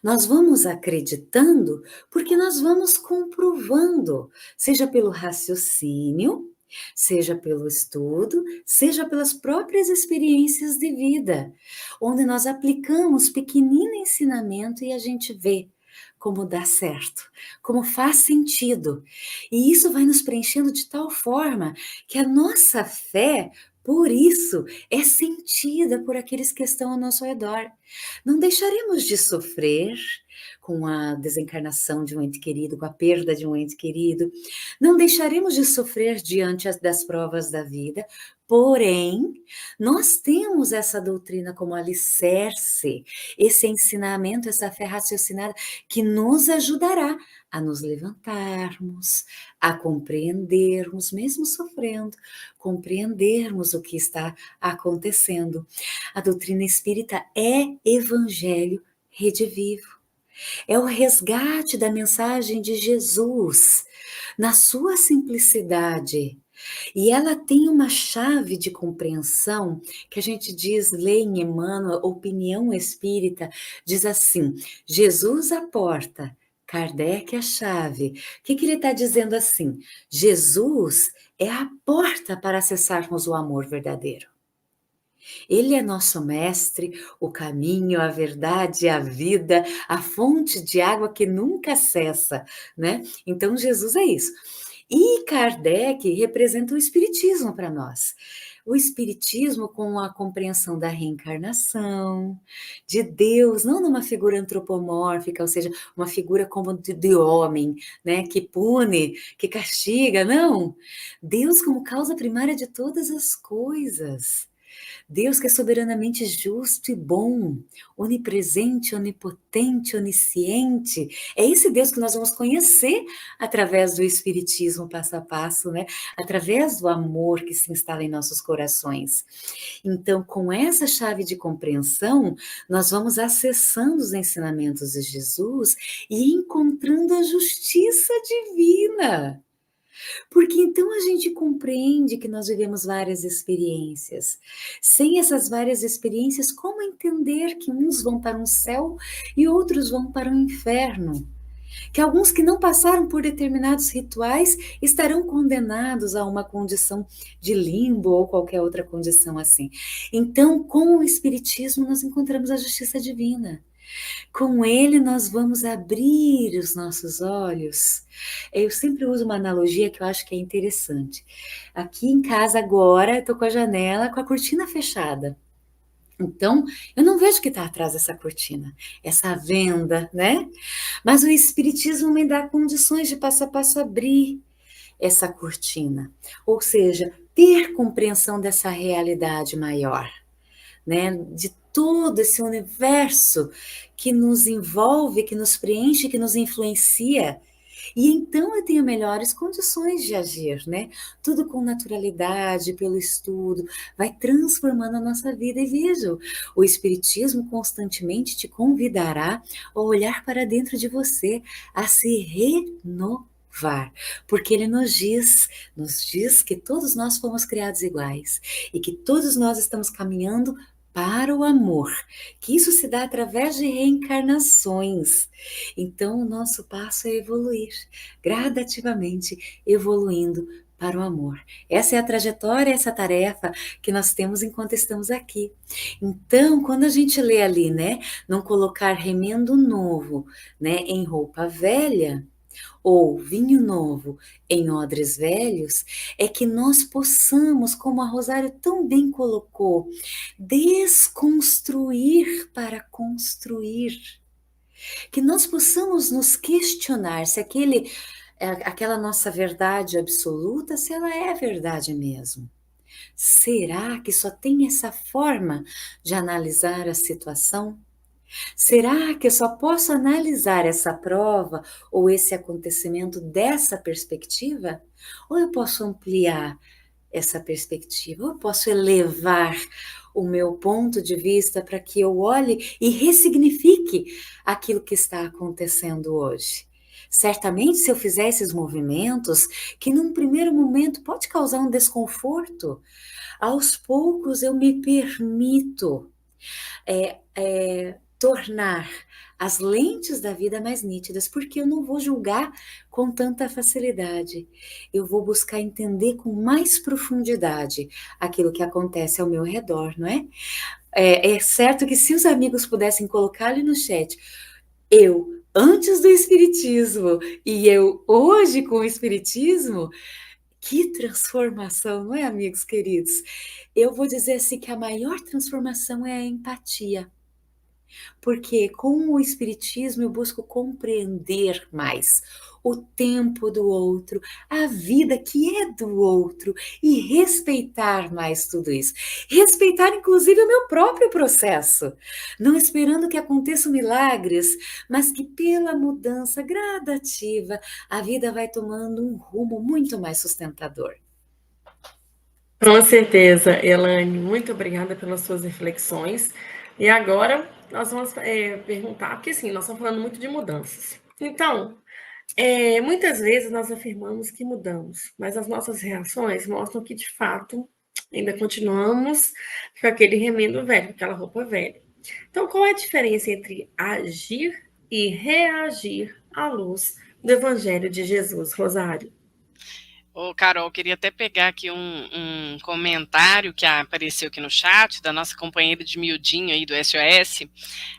Nós vamos acreditando porque nós vamos comprovando, seja pelo raciocínio, seja pelo estudo, seja pelas próprias experiências de vida, onde nós aplicamos pequenino ensinamento e a gente vê como dá certo, como faz sentido. E isso vai nos preenchendo de tal forma que a nossa fé, por isso, é sentida por aqueles que estão ao nosso redor. Não deixaremos de sofrer com a desencarnação de um ente querido, com a perda de um ente querido. Não deixaremos de sofrer diante das provas da vida. Porém, nós temos essa doutrina como alicerce, esse ensinamento, essa fé raciocinada que nos ajudará a nos levantarmos, a compreendermos, mesmo sofrendo, compreendermos o que está acontecendo. A doutrina espírita é evangelho redivivo. É o resgate da mensagem de Jesus, na sua simplicidade. E ela tem uma chave de compreensão que a gente diz, lê em Emmanuel, opinião espírita, diz assim, Jesus a porta, Kardec a chave. O que ele está dizendo assim? Jesus é a porta para acessarmos o amor verdadeiro. Ele é nosso mestre, o caminho, a verdade, a vida, a fonte de água que nunca cessa, né? Então, Jesus é isso. E Kardec representa o Espiritismo para nós. O Espiritismo com a compreensão da reencarnação, de Deus, não numa figura antropomórfica, ou seja, uma figura como de homem, né? Que pune, que castiga, não. Deus como causa primária de todas as coisas. Deus que é soberanamente justo e bom, onipresente, onipotente, onisciente. É esse Deus que nós vamos conhecer através do Espiritismo passo a passo, né? Através do amor que se instala em nossos corações. Então, com essa chave de compreensão, nós vamos acessando os ensinamentos de Jesus e encontrando a justiça divina. Porque então a gente compreende que nós vivemos várias experiências. Sem essas várias experiências, como entender que uns vão para um céu e outros vão para um inferno? Que alguns que não passaram por determinados rituais estarão condenados a uma condição de limbo ou qualquer outra condição assim. Então, com o Espiritismo, nós encontramos a justiça divina. Com ele nós vamos abrir os nossos olhos. Eu sempre uso uma analogia que eu acho que é interessante. Aqui em casa agora, eu estou com a janela, com a cortina fechada. Então, eu não vejo o que está atrás dessa cortina, essa venda, né? Mas o Espiritismo me dá condições de passo a passo abrir essa cortina, ou seja, ter compreensão dessa realidade maior, né? De todo esse universo que nos envolve, que nos preenche, que nos influencia. E então eu tenho melhores condições de agir, né? Tudo com naturalidade, pelo estudo, vai transformando a nossa vida. E vejo, o Espiritismo constantemente te convidará a olhar para dentro de você, a se renovar, porque ele nos diz que todos nós fomos criados iguais e que todos nós estamos caminhando para o amor, que isso se dá através de reencarnações. Então, o nosso passo é evoluir, gradativamente evoluindo para o amor. Essa é a trajetória, essa tarefa que nós temos enquanto estamos aqui. Então, quando a gente lê ali, né, não colocar remendo novo, né, em roupa velha, ou vinho novo em odres velhos, é que nós possamos, como a Rosário tão bem colocou, desconstruir para construir. Que nós possamos nos questionar se aquela nossa verdade absoluta, se ela é verdade mesmo. Será que só tem essa forma de analisar a situação? Será que eu só posso analisar essa prova ou esse acontecimento dessa perspectiva? Ou eu posso ampliar essa perspectiva? Ou eu posso elevar o meu ponto de vista para que eu olhe e ressignifique aquilo que está acontecendo hoje? Certamente, se eu fizer esses movimentos, que num primeiro momento pode causar um desconforto, aos poucos eu me permito tornar as lentes da vida mais nítidas, porque eu não vou julgar com tanta facilidade. Eu vou buscar entender com mais profundidade aquilo que acontece ao meu redor, não é? É certo que se os amigos pudessem colocar ali no chat, eu antes do Espiritismo e eu hoje com o Espiritismo, que transformação, não é, amigos queridos? Eu vou dizer assim que a maior transformação é a empatia. Porque com o Espiritismo eu busco compreender mais o tempo do outro, a vida que é do outro e respeitar mais tudo isso. Respeitar, inclusive, o meu próprio processo. Não esperando que aconteçam milagres, mas que pela mudança gradativa a vida vai tomando um rumo muito mais sustentador. Com certeza, Elaine, muito obrigada pelas suas reflexões. E agora nós vamos perguntar, porque assim, nós estamos falando muito de mudanças. Então, muitas vezes nós afirmamos que mudamos, mas as nossas reações mostram que, de fato, ainda continuamos com aquele remendo velho, aquela roupa velha. Então, qual é a diferença entre agir e reagir à luz do Evangelho de Jesus, Rosário? Ô, Carol, queria até pegar aqui um comentário que apareceu aqui no chat, da nossa companheira de miudinho aí do SOS,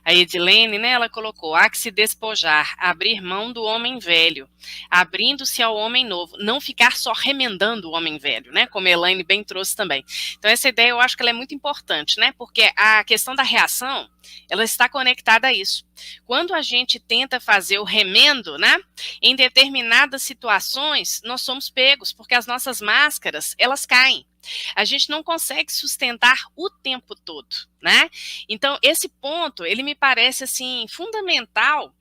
a Edilene, né, ela colocou, há que se despojar, abrir mão do homem velho, abrindo-se ao homem novo, não ficar só remendando o homem velho, né, como a Elaine bem trouxe também. Então essa ideia eu acho que ela é muito importante, né, porque a questão da reação, ela está conectada a isso. Quando a gente tenta fazer o remendo, né, em determinadas situações, nós somos pegos, porque as nossas máscaras, elas caem. A gente não consegue sustentar o tempo todo, né? Então, esse ponto, ele me parece, assim, fundamental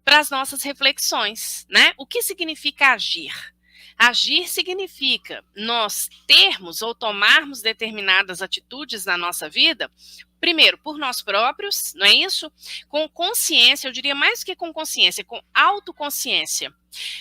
para as nossas reflexões, né? O que significa agir? Agir significa nós termos ou tomarmos determinadas atitudes na nossa vida, primeiro, por nós próprios, não é isso? Com consciência, eu diria mais do que com consciência, com autoconsciência.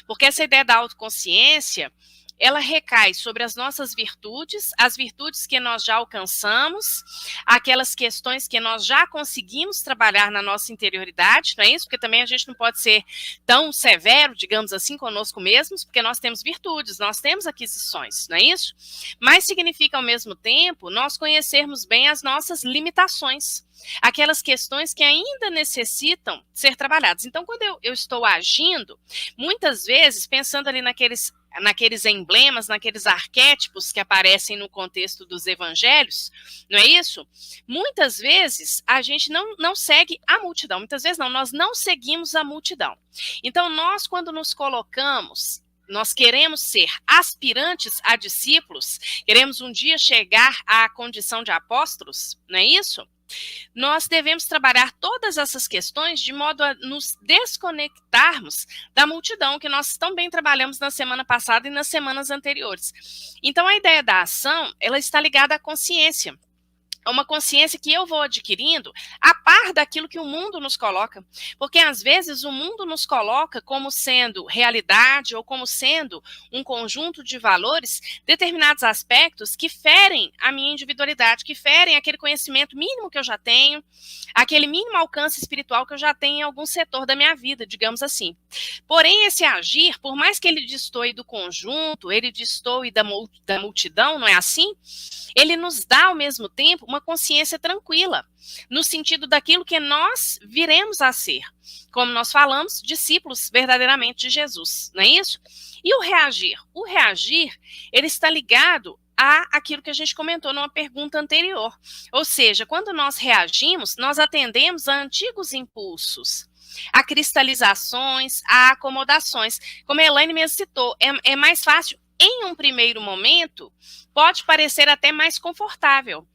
Porque essa ideia da autoconsciência, ela recai sobre as nossas virtudes, as virtudes que nós já alcançamos, aquelas questões que nós já conseguimos trabalhar na nossa interioridade, não é isso? Porque também a gente não pode ser tão severo, digamos assim, conosco mesmos, porque nós temos virtudes, nós temos aquisições, não é isso? Mas significa, ao mesmo tempo, nós conhecermos bem as nossas limitações, aquelas questões que ainda necessitam ser trabalhadas. Então, quando eu estou agindo, muitas vezes, pensando ali naqueles naqueles emblemas, naqueles arquétipos que aparecem no contexto dos evangelhos, não é isso? Muitas vezes a gente não segue a multidão, muitas vezes não, nós não seguimos a multidão. Então nós, quando nos colocamos, nós queremos ser aspirantes a discípulos, queremos um dia chegar à condição de apóstolos, não é isso? Nós devemos trabalhar todas essas questões de modo a nos desconectarmos da multidão, que nós também trabalhamos na semana passada e nas semanas anteriores. Então, a ideia da ação, ela está ligada à consciência. É uma consciência que eu vou adquirindo a par daquilo que o mundo nos coloca. Porque, às vezes, o mundo nos coloca como sendo realidade ou como sendo um conjunto de valores, determinados aspectos que ferem a minha individualidade, que ferem aquele conhecimento mínimo que eu já tenho, aquele mínimo alcance espiritual que eu já tenho em algum setor da minha vida, digamos assim. Porém, esse agir, por mais que ele destoe do conjunto, ele destoe da multidão, não é assim? Ele nos dá, ao mesmo tempo, uma consciência tranquila, no sentido daquilo que nós viremos a ser. Como nós falamos, discípulos verdadeiramente de Jesus, não é isso? E o reagir? O reagir, ele está ligado àquilo que a gente comentou numa pergunta anterior. Ou seja, quando nós reagimos, nós atendemos a antigos impulsos, a cristalizações, a acomodações. Como a Elaine mesmo citou, é mais fácil, em um primeiro momento, pode parecer até mais confortável.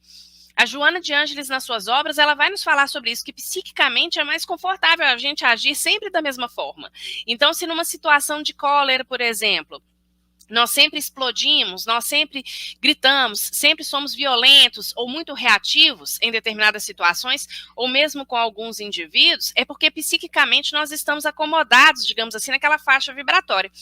A Joana de Ângeles, nas suas obras, ela vai nos falar sobre isso, que psiquicamente é mais confortável a gente agir sempre da mesma forma. Então, se numa situação de cólera, por exemplo, nós sempre explodimos, nós sempre gritamos, sempre somos violentos ou muito reativos em determinadas situações, ou mesmo com alguns indivíduos, é porque psiquicamente nós estamos acomodados, digamos assim, naquela faixa vibratória.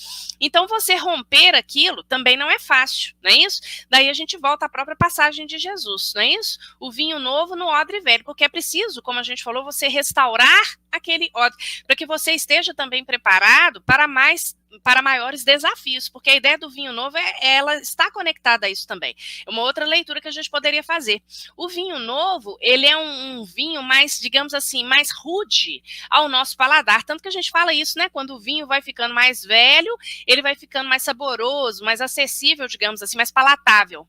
Então, você romper aquilo também não é fácil, não é isso? Daí a gente volta à própria passagem de Jesus, não é isso? O vinho novo no odre velho, porque é preciso, como a gente falou, você restaurar aquele odre, para que você esteja também preparado para maiores desafios, porque a ideia do vinho novo, ela está conectada a isso também. É uma outra leitura que a gente poderia fazer. O vinho novo, ele é um vinho mais, digamos assim, mais rude ao nosso paladar, tanto que a gente fala isso, né, quando o vinho vai ficando mais velho, ele vai ficando mais saboroso, mais acessível, digamos assim, mais palatável.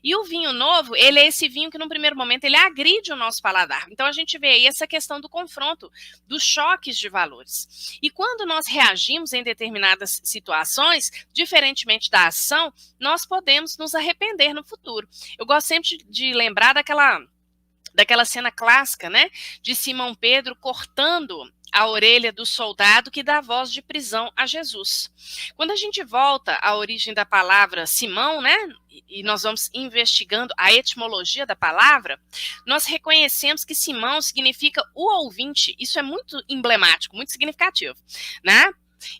E o vinho novo, ele é esse vinho que no primeiro momento ele agride o nosso paladar. Então a gente vê aí essa questão do confronto, dos choques de valores. E quando nós reagimos em determinadas situações, diferentemente da ação, nós podemos nos arrepender no futuro. Eu gosto sempre de lembrar daquela cena clássica, né, de Simão Pedro cortando a orelha do soldado que dá voz de prisão a Jesus. Quando a gente volta à origem da palavra Simão, né, e nós vamos investigando a etimologia da palavra, nós reconhecemos que Simão significa o ouvinte. Isso é muito emblemático, muito significativo, né?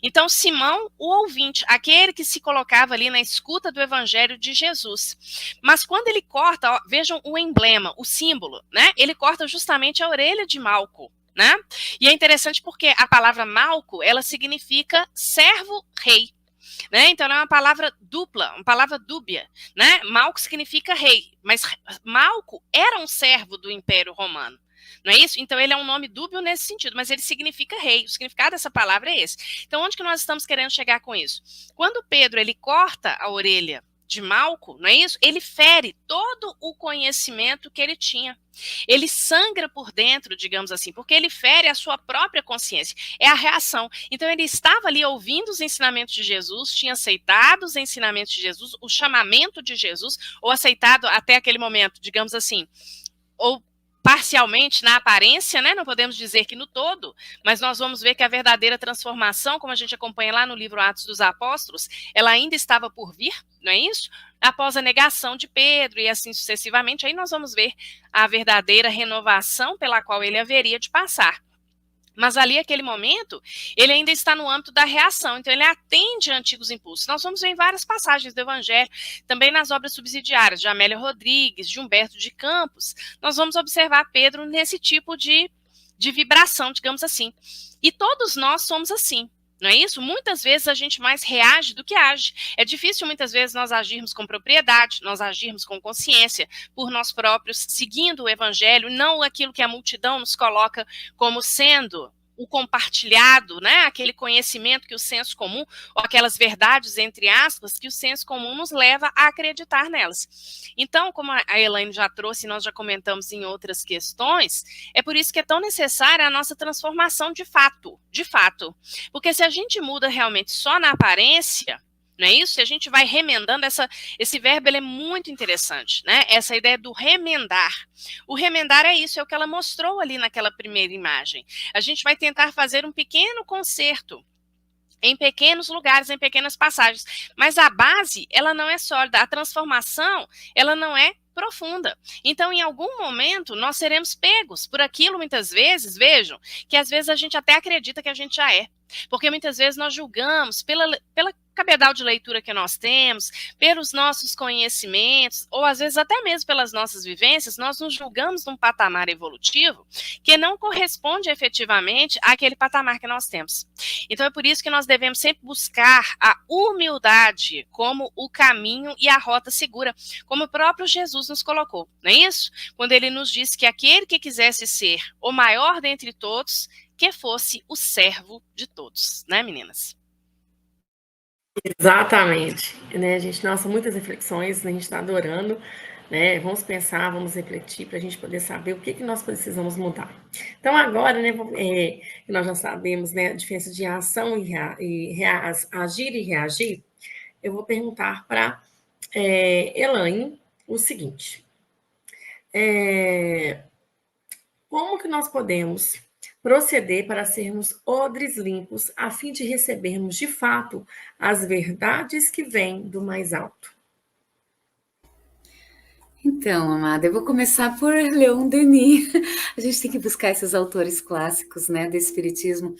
Então, Simão, o ouvinte, aquele que se colocava ali na escuta do evangelho de Jesus. Mas quando ele corta, ó, vejam o emblema, o símbolo, né? Ele corta justamente a orelha de Malco, né? E é interessante porque a palavra Malco, ela significa servo-rei, né? Então ela é uma palavra dupla, uma palavra dúbia, né? Malco significa rei, mas Malco era um servo do Império Romano, não é isso? Então ele é um nome dúbio nesse sentido, mas ele significa rei. O significado dessa palavra é esse. Então onde que nós estamos querendo chegar com isso? Quando Pedro ele corta a orelha de Malco, não é isso? Ele fere todo o conhecimento que ele tinha. Ele sangra por dentro, digamos assim, porque ele fere a sua própria consciência. É a reação. Então ele estava ali ouvindo os ensinamentos de Jesus, tinha aceitado os ensinamentos de Jesus, o chamamento de Jesus, ou aceitado até aquele momento, digamos assim, ou parcialmente na aparência, né? Não podemos dizer que no todo, mas nós vamos ver que a verdadeira transformação, como a gente acompanha lá no livro Atos dos Apóstolos, ela ainda estava por vir, não é isso? Após a negação de Pedro e assim sucessivamente, aí nós vamos ver a verdadeira renovação pela qual ele haveria de passar. Mas ali, aquele momento, ele ainda está no âmbito da reação, então ele atende a antigos impulsos. Nós vamos ver em várias passagens do Evangelho, também nas obras subsidiárias de Amélia Rodrigues, de Humberto de Campos, nós vamos observar Pedro nesse tipo de vibração, digamos assim. E todos nós somos assim, não é isso? Muitas vezes a gente mais reage do que age. É difícil muitas vezes nós agirmos com propriedade, nós agirmos com consciência, por nós próprios, seguindo o evangelho, não aquilo que a multidão nos coloca como sendo o compartilhado, né? Aquele conhecimento que o senso comum, ou aquelas verdades, entre aspas, que o senso comum nos leva a acreditar nelas. Então, como a Elaine já trouxe, nós já comentamos em outras questões, é por isso que é tão necessária a nossa transformação de fato, de fato. Porque se a gente muda realmente só na aparência, não é isso? Se a gente vai remendando, esse verbo ele é muito interessante, né? Essa ideia do remendar. O remendar é isso, é o que ela mostrou ali naquela primeira imagem. A gente vai tentar fazer um pequeno conserto em pequenos lugares, em pequenas passagens. Mas a base, ela não é sólida. A transformação, ela não é profunda. Então, em algum momento, nós seremos pegos por aquilo, muitas vezes, vejam, que às vezes a gente até acredita que a gente já é. Porque muitas vezes nós julgamos pela cabedal de leitura que nós temos, pelos nossos conhecimentos, ou às vezes até mesmo pelas nossas vivências, nós nos julgamos num patamar evolutivo que não corresponde efetivamente àquele patamar que nós temos. Então é por isso que nós devemos sempre buscar a humildade como o caminho e a rota segura, como o próprio Jesus nos colocou, não é isso? Quando ele nos disse que aquele que quisesse ser o maior dentre todos, que fosse o servo de todos, né, meninas? Exatamente, né, gente? Nossa, muitas reflexões, né? A gente está adorando, né? Vamos pensar, vamos refletir para a gente poder saber o que nós precisamos mudar. Então, agora, né, nós já sabemos, né, a diferença de ação agir e reagir, eu vou perguntar para Elaine o seguinte: como que nós podemos proceder para sermos odres limpos, a fim de recebermos, de fato, as verdades que vêm do mais alto? Então, amada, eu vou começar por Leon Denis. A gente tem que buscar esses autores clássicos, né, do Espiritismo.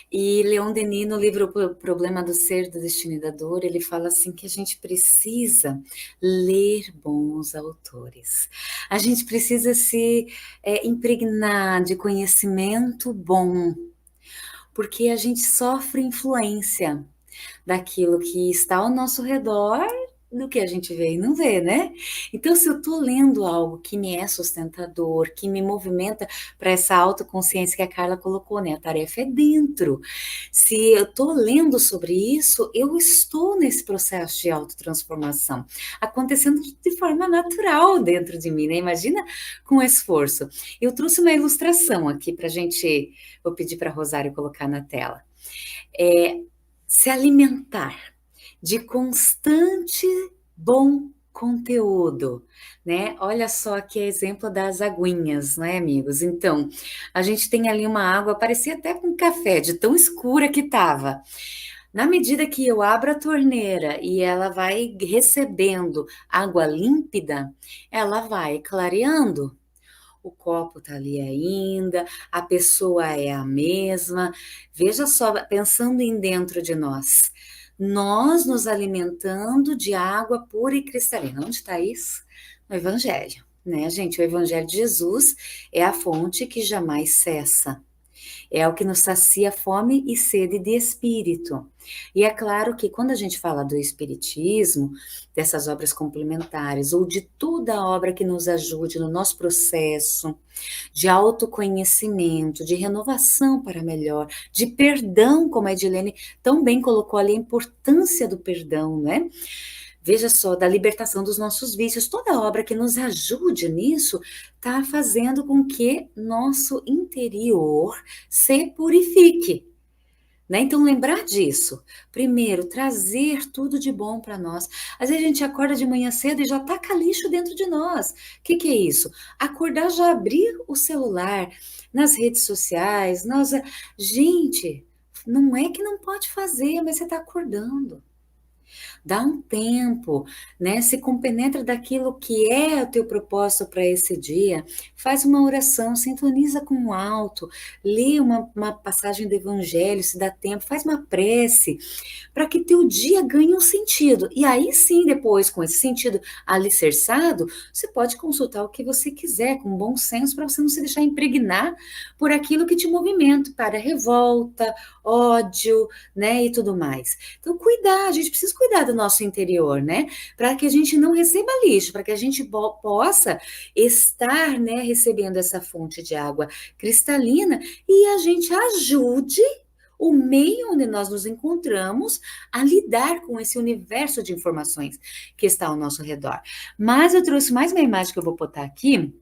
E Leon Denis, no livro O Problema do Ser, do Destino e da Dor, ele fala assim que a gente precisa ler bons autores. A gente precisa se impregnar de conhecimento bom, porque a gente sofre influência daquilo que está ao nosso redor, do que a gente vê e não vê, né? Então, se eu estou lendo algo que me é sustentador, que me movimenta para essa autoconsciência que a Carla colocou, né? A tarefa é dentro. Se eu estou lendo sobre isso, eu estou nesse processo de autotransformação, acontecendo de forma natural dentro de mim, né? Imagina com esforço. Eu trouxe uma ilustração aqui para a gente, vou pedir para a Rosário colocar na tela. Se alimentar de constante bom conteúdo, né? Olha só que exemplo das aguinhas, né, amigos? Então, a gente tem ali uma água, parecia até com café, de tão escura que estava. Na medida que eu abro a torneira e ela vai recebendo água límpida, ela vai clareando. O copo tá ali ainda, a pessoa é a mesma. Veja só, pensando em dentro de nós nos alimentando de água pura e cristalina. Onde está isso? No Evangelho, né, gente? O Evangelho de Jesus é a fonte que jamais cessa. É o que nos sacia fome e sede de espírito. E é claro que quando a gente fala do espiritismo, dessas obras complementares, ou de toda a obra que nos ajude no nosso processo de autoconhecimento, de renovação para melhor, de perdão, como a Edilene tão bem colocou ali, a importância do perdão, né? Veja só, da libertação dos nossos vícios, toda obra que nos ajude nisso está fazendo com que nosso interior se purifique, né? Então, lembrar disso. Primeiro, trazer tudo de bom para nós. Às vezes a gente acorda de manhã cedo e já taca lixo dentro de nós. O que é isso? Acordar, já abrir o celular, nas redes sociais. Gente, não é que não pode fazer, mas você está acordando. Dá um tempo, né? Se compenetra daquilo que é o teu propósito para esse dia, faz uma oração, sintoniza com o alto, lê uma passagem do Evangelho, se dá tempo, faz uma prece, para que teu dia ganhe um sentido. E aí sim, depois, com esse sentido alicerçado, você pode consultar o que você quiser, com bom senso, para você não se deixar impregnar por aquilo que te movimenta, para revolta, ódio, né? E tudo mais. Então, cuidar, a gente precisa cuidar do nosso interior, né? Para que a gente não receba lixo, para que a gente possa estar, né, recebendo essa fonte de água cristalina e a gente ajude o meio onde nós nos encontramos a lidar com esse universo de informações que está ao nosso redor. Mas eu trouxe mais uma imagem que eu vou botar aqui.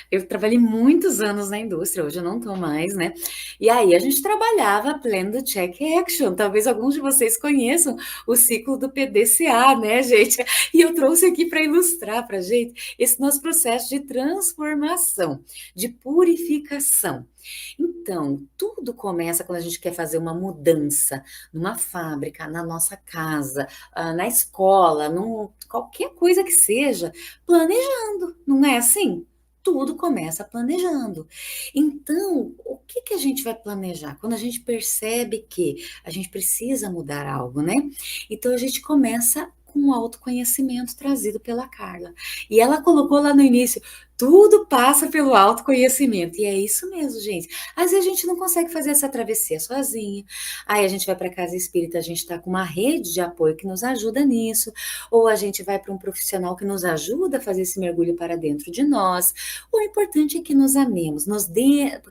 Eu trabalhei muitos anos na indústria, hoje eu não estou mais, né? E aí a gente trabalhava Plan do Check Action. Talvez alguns de vocês conheçam o ciclo do PDCA, né, gente? E eu trouxe aqui para ilustrar para a gente esse nosso processo de transformação, de purificação. Então, tudo começa quando a gente quer fazer uma mudança numa fábrica, na nossa casa, na escola, qualquer coisa que seja, planejando, não é assim? Tudo começa planejando. Então, o que a gente vai planejar? Quando a gente percebe que a gente precisa mudar algo, né? Então, a gente começa com o autoconhecimento trazido pela Carla. E ela colocou lá no início, tudo passa pelo autoconhecimento. E é isso mesmo, gente. Às vezes a gente não consegue fazer essa travessia sozinha. Aí a gente vai para a casa espírita, a gente está com uma rede de apoio que nos ajuda nisso. Ou a gente vai para um profissional que nos ajuda a fazer esse mergulho para dentro de nós. O importante é que nos amemos,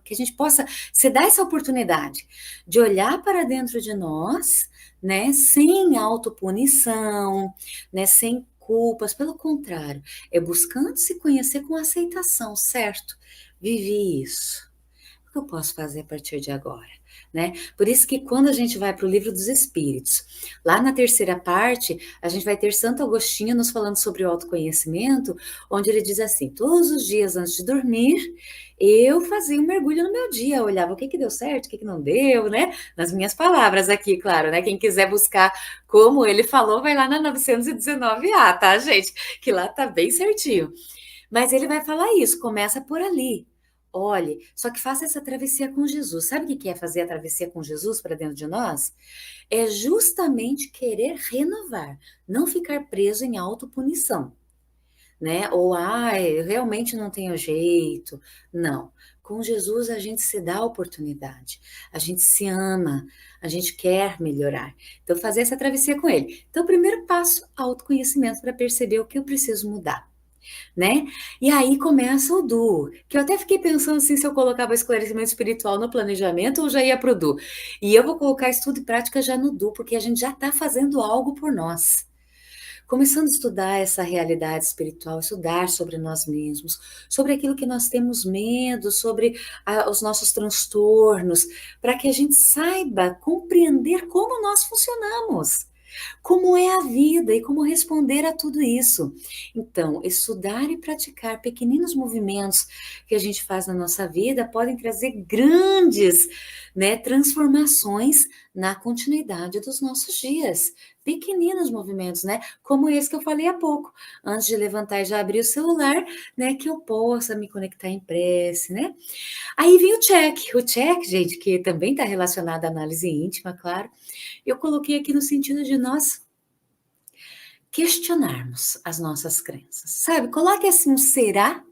que a gente possa se dar essa oportunidade de olhar para dentro de nós, né, sem autopunição, né, sem culpas, pelo contrário, é buscando se conhecer com aceitação, certo? Vivi isso. O que eu posso fazer a partir de agora? Né? Por isso que quando a gente vai para o Livro dos Espíritos, lá na terceira parte, a gente vai ter Santo Agostinho nos falando sobre o autoconhecimento, onde ele diz assim, todos os dias antes de dormir, eu fazia um mergulho no meu dia, olhava o que deu certo, o que não deu, né? Nas minhas palavras aqui, claro, né? Quem quiser buscar como ele falou, vai lá na 919A, tá, gente? Que lá tá bem certinho. Mas ele vai falar isso, começa por ali. Olhe, só que faça essa travessia com Jesus. Sabe o que é fazer a travessia com Jesus para dentro de nós? É justamente querer renovar, não ficar preso em autopunição, né? Ou, eu realmente não tenho jeito. Não. Com Jesus a gente se dá a oportunidade, a gente se ama, a gente quer melhorar. Então, fazer essa travessia com ele. Então, o primeiro passo, autoconhecimento para perceber o que eu preciso mudar. Né? E aí começa o Du, que eu até fiquei pensando assim, se eu colocava esclarecimento espiritual no planejamento ou já ia pro Du. E eu vou colocar estudo e prática já no Du, porque a gente já está fazendo algo por nós. Começando a estudar essa realidade espiritual, estudar sobre nós mesmos, sobre aquilo que nós temos medo, sobre os nossos transtornos, para que a gente saiba compreender como nós funcionamos. Como é a vida e como responder a tudo isso. Então, estudar e praticar pequeninos movimentos que a gente faz na nossa vida podem trazer grandes, né, transformações na continuidade dos nossos dias. Pequeninos movimentos, né? Como esse que eu falei há pouco. Antes de levantar e já abrir o celular, né? Que eu possa me conectar em prece, né? Aí vem o check. O check, gente, que também está relacionado à análise íntima, claro. Eu coloquei aqui no sentido de nós questionarmos as nossas crenças, sabe? Coloque assim um será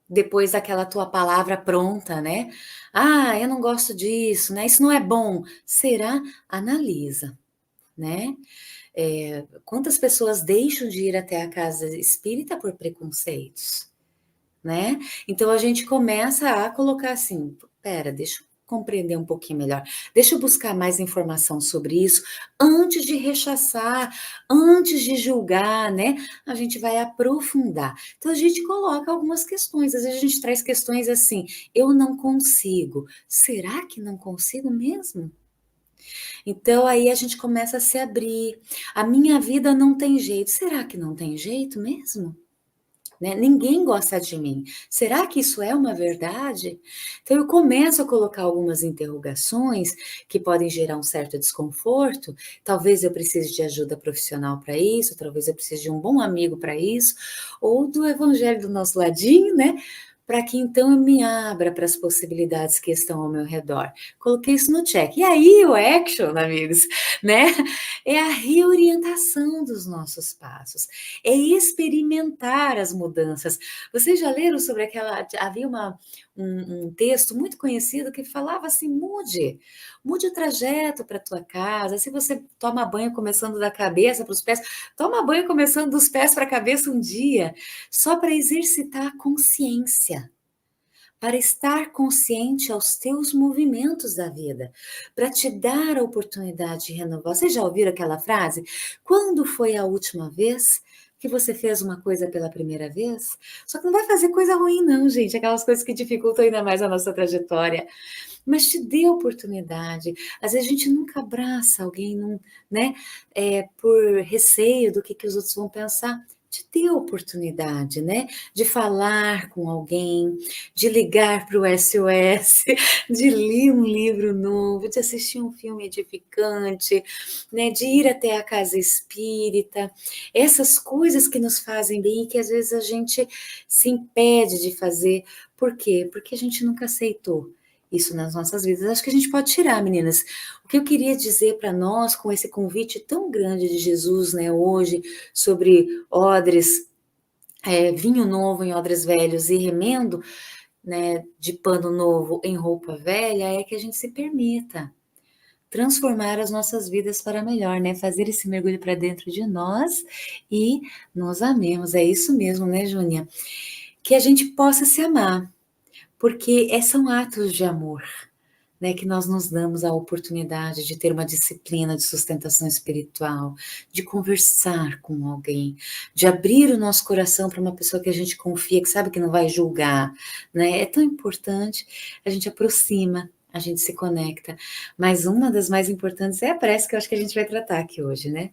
depois daquela tua palavra pronta, né? Eu não gosto disso, né? Isso não é bom. Será? Analisa, né? Quantas pessoas deixam de ir até a casa espírita por preconceitos, né? Então a gente começa a colocar assim, pera, deixa eu compreender um pouquinho melhor, deixa eu buscar mais informação sobre isso, antes de rechaçar, antes de julgar, né? A gente vai aprofundar. Então a gente coloca algumas questões, às vezes a gente traz questões assim, eu não consigo, será que não consigo mesmo? Então, aí a gente começa a se abrir. A minha vida não tem jeito. Será que não tem jeito mesmo? Né? Ninguém gosta de mim. Será que isso é uma verdade? Então, eu começo a colocar algumas interrogações que podem gerar um certo desconforto. Talvez eu precise de ajuda profissional para isso, talvez eu precise de um bom amigo para isso, ou do evangelho do nosso ladinho, né? para que então eu me abra para as possibilidades que estão ao meu redor. Coloquei isso no check. E aí o action, amigos, né? É a reorientação dos nossos passos, é experimentar as mudanças. Vocês já leram sobre aquela... Havia um texto muito conhecido que falava assim, mude o trajeto para a tua casa. Se você toma banho começando da cabeça para os pés, toma banho começando dos pés para a cabeça um dia, só para exercitar a consciência, para estar consciente aos teus movimentos da vida, para te dar a oportunidade de renovar. Vocês já ouviram aquela frase? Quando foi a última vez que você fez uma coisa pela primeira vez? Só que não vai fazer coisa ruim não, gente, aquelas coisas que dificultam ainda mais a nossa trajetória. Mas te dê oportunidade. Às vezes a gente nunca abraça alguém, né, por receio do que os outros vão pensar. Te dê a oportunidade, né, de falar com alguém, de ligar para o SOS, de ler um livro novo, de assistir um filme edificante, né, de ir até a casa espírita. Essas coisas que nos fazem bem e que às vezes a gente se impede de fazer. Por quê? Porque a gente nunca aceitou isso nas nossas vidas. Acho que a gente pode tirar, meninas. O que eu queria dizer para nós, com esse convite tão grande de Jesus, né, hoje, sobre odres, vinho novo em odres velhos e remendo, né, de pano novo em roupa velha, é que a gente se permita transformar as nossas vidas para melhor, né, fazer esse mergulho para dentro de nós e nos amemos. É isso mesmo, né, Júnia? Que a gente possa se amar, porque são atos de amor, né, que nós nos damos a oportunidade de ter uma disciplina de sustentação espiritual, de conversar com alguém, de abrir o nosso coração para uma pessoa que a gente confia, que sabe que não vai julgar, né? É tão importante, a gente aproxima, a gente se conecta, mas uma das mais importantes é a prece, que eu acho que a gente vai tratar aqui hoje, né?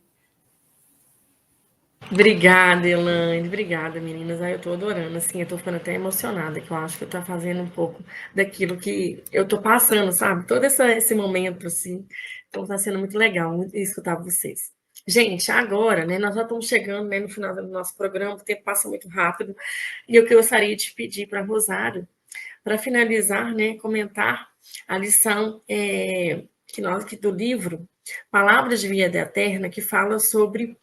Obrigada, Elaine. Obrigada, meninas. Eu tô adorando, assim, eu tô ficando até emocionada, que eu acho que eu tô fazendo um pouco daquilo que eu tô passando, sabe? Todo esse momento, assim. Então tá sendo muito legal escutar vocês. Gente, agora, né, nós já estamos chegando, né, no final do nosso programa, o tempo passa muito rápido, e eu gostaria de pedir para Rosário, para finalizar, né, comentar a lição que do livro Palavras de Vida Eterna, que fala sobre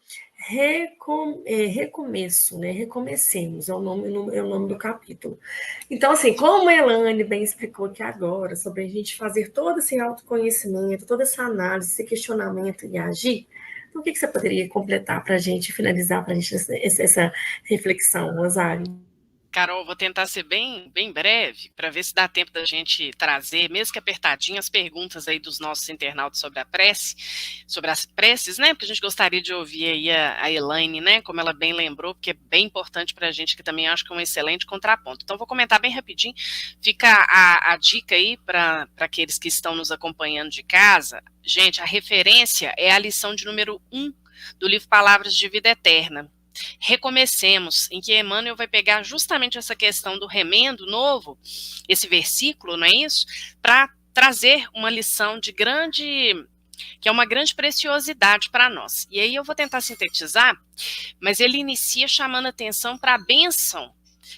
recomeço, né? Recomecemos, é o nome do capítulo. Então, assim, como a Elaine bem explicou aqui agora, sobre a gente fazer todo esse autoconhecimento, toda essa análise, esse questionamento e agir, então, o que você poderia completar para a gente, finalizar para a gente essa reflexão, Rosário? Carol, vou tentar ser bem breve, para ver se dá tempo da gente trazer, mesmo que apertadinho, as perguntas aí dos nossos internautas sobre a prece, sobre as preces, né? Porque a gente gostaria de ouvir aí a Elaine, né? Como ela bem lembrou, porque é bem importante para a gente, que também acho que é um excelente contraponto. Então, vou comentar bem rapidinho. Fica a dica aí para aqueles que estão nos acompanhando de casa. Gente, a referência é a lição de número 1 do livro Palavras de Vida Eterna. Recomecemos, em que Emmanuel vai pegar justamente essa questão do remendo novo, esse versículo, não é isso? Para trazer uma lição que é uma grande preciosidade para nós. E aí eu vou tentar sintetizar, mas ele inicia chamando atenção para a bênção,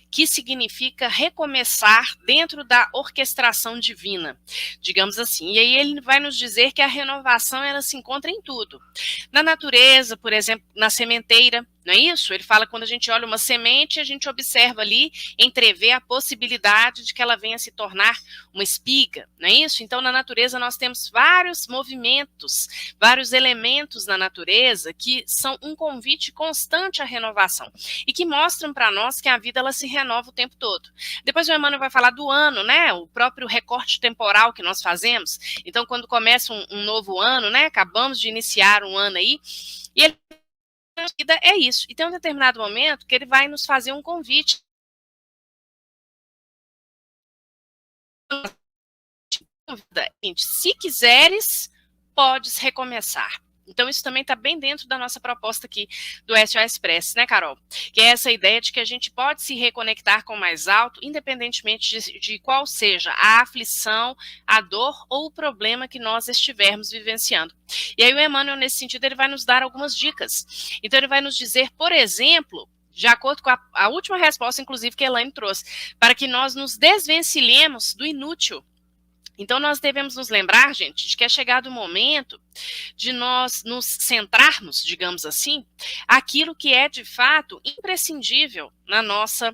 que significa recomeçar dentro da orquestração divina, digamos assim. E aí ele vai nos dizer que a renovação, ela se encontra em tudo. Na natureza, por exemplo, na sementeira, não é isso? Ele fala que quando a gente olha uma semente, a gente observa ali, entrevê a possibilidade de que ela venha se tornar uma espiga, não é isso? Então, na natureza, nós temos vários movimentos, vários elementos na natureza que são um convite constante à renovação e que mostram para nós que a vida, ela se renova o tempo todo. Depois o Emmanuel vai falar do ano, né? O próprio recorte temporal que nós fazemos. Então, quando começa um novo ano, né? Acabamos de iniciar um ano aí, e ele vida é isso. E tem um determinado momento que ele vai nos fazer um convite. Se quiseres, podes recomeçar. Então, isso também está bem dentro da nossa proposta aqui do SOS Press, né, Carol? Que é essa ideia de que a gente pode se reconectar com o mais alto, independentemente de qual seja a aflição, a dor ou o problema que nós estivermos vivenciando. E aí o Emmanuel, nesse sentido, ele vai nos dar algumas dicas. Então, ele vai nos dizer, por exemplo, de acordo com a última resposta, inclusive, que a Elaine trouxe, para que nós nos desvencilhemos do inútil. Então, nós devemos nos lembrar, gente, de que é chegado o momento de nós nos centrarmos, digamos assim, aquilo que é, de fato, imprescindível na nossa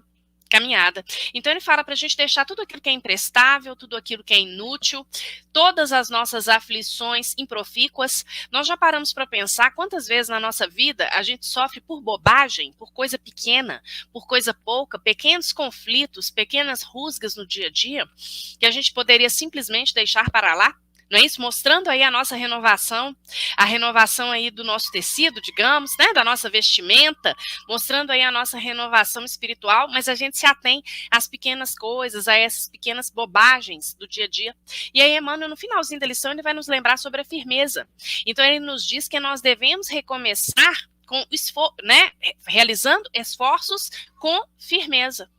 caminhada. Então ele fala para a gente deixar tudo aquilo que é imprestável, tudo aquilo que é inútil, todas as nossas aflições improfícuas. Nós já paramos para pensar quantas vezes na nossa vida a gente sofre por bobagem, por coisa pequena, por coisa pouca, pequenos conflitos, pequenas rusgas no dia a dia, que a gente poderia simplesmente deixar para lá. Não é isso? Mostrando aí a nossa renovação, a renovação aí do nosso tecido, digamos, né, da nossa vestimenta, mostrando aí a nossa renovação espiritual, mas a gente se atém às pequenas coisas, a essas pequenas bobagens do dia a dia. E aí Emmanuel, no finalzinho da lição, ele vai nos lembrar sobre a firmeza. Então ele nos diz que nós devemos recomeçar com né, realizando esforços com firmeza.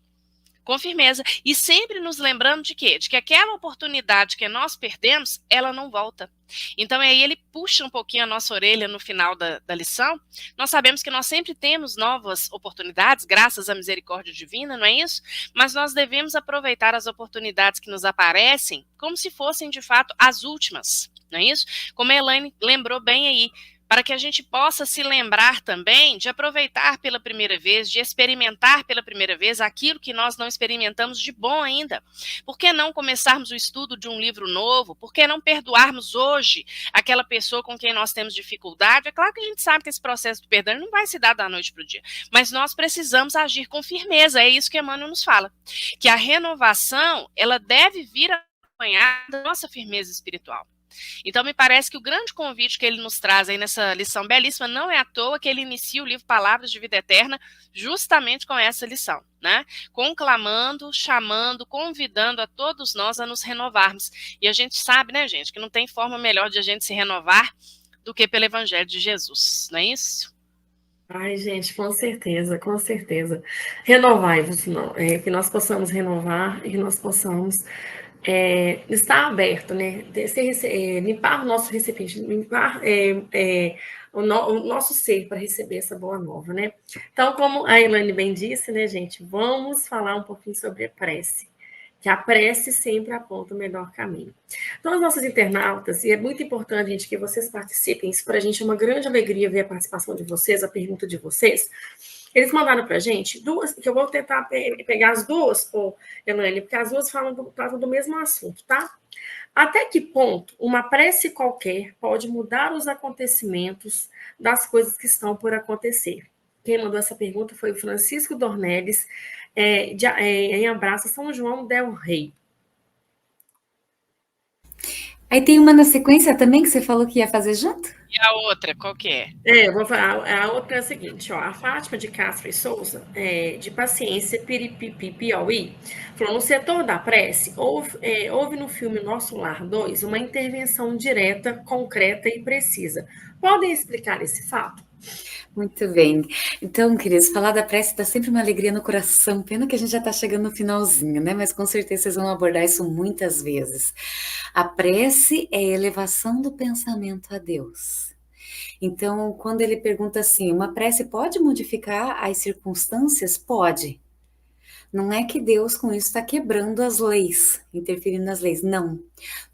Com firmeza. E sempre nos lembrando de quê? De que aquela oportunidade que nós perdemos, ela não volta. Então, aí ele puxa um pouquinho a nossa orelha no final da lição. Nós sabemos que nós sempre temos novas oportunidades, graças à misericórdia divina, não é isso? Mas nós devemos aproveitar as oportunidades que nos aparecem como se fossem, de fato, as últimas, não é isso? Como a Elaine lembrou bem aí, para que a gente possa se lembrar também de aproveitar pela primeira vez, de experimentar pela primeira vez aquilo que nós não experimentamos de bom ainda. Por que não começarmos o estudo de um livro novo? Por que não perdoarmos hoje aquela pessoa com quem nós temos dificuldade? É claro que a gente sabe que esse processo de perdão não vai se dar da noite para o dia, mas nós precisamos agir com firmeza, é isso que Emmanuel nos fala, que a renovação, ela deve vir acompanhada da nossa firmeza espiritual. Então, me parece que o grande convite que ele nos traz aí nessa lição belíssima, não é à toa que ele inicia o livro Palavras de Vida Eterna justamente com essa lição, né? Conclamando, chamando, convidando a todos nós a nos renovarmos. E a gente sabe, né, gente, que não tem forma melhor de a gente se renovar do que pelo Evangelho de Jesus, não é isso? Ai, gente, com certeza, com certeza. Renovai-vos, que nós possamos renovar e que nós possamos estar aberto, né? Limpar o nosso recipiente, limpar o nosso ser para receber essa boa nova, né? Então, como a Elaine bem disse, né, gente, vamos falar um pouquinho sobre a prece, que a prece sempre aponta o melhor caminho. Então, as nossas internautas, e é muito importante, gente, que vocês participem, isso para a gente é uma grande alegria ver a participação de vocês, a pergunta de vocês. Eles mandaram para a gente duas, que eu vou tentar pegar as duas, Elaine, porque as duas tratam do mesmo assunto, tá? Até que ponto uma prece qualquer pode mudar os acontecimentos das coisas que estão por acontecer? Quem mandou essa pergunta foi o Francisco Dornelles, em Abraço, São João del Rei. Aí tem uma na sequência também que você falou que ia fazer junto? E a outra, qual que é? Eu vou falar, a outra é a seguinte, ó, a Fátima de Castro e Souza, de Paciência, Piripipi, Piauí, falou, no setor da prece, houve no filme Nosso Lar 2 uma intervenção direta, concreta e precisa. Podem explicar esse fato? Muito bem. Então, queridos, falar da prece dá sempre uma alegria no coração. Pena que a gente já está chegando no finalzinho, né? Mas com certeza vocês vão abordar isso muitas vezes. A prece é a elevação do pensamento a Deus. Então, quando ele pergunta assim, uma prece pode modificar as circunstâncias? Pode. Não é que Deus com isso está quebrando as leis, interferindo nas leis, não.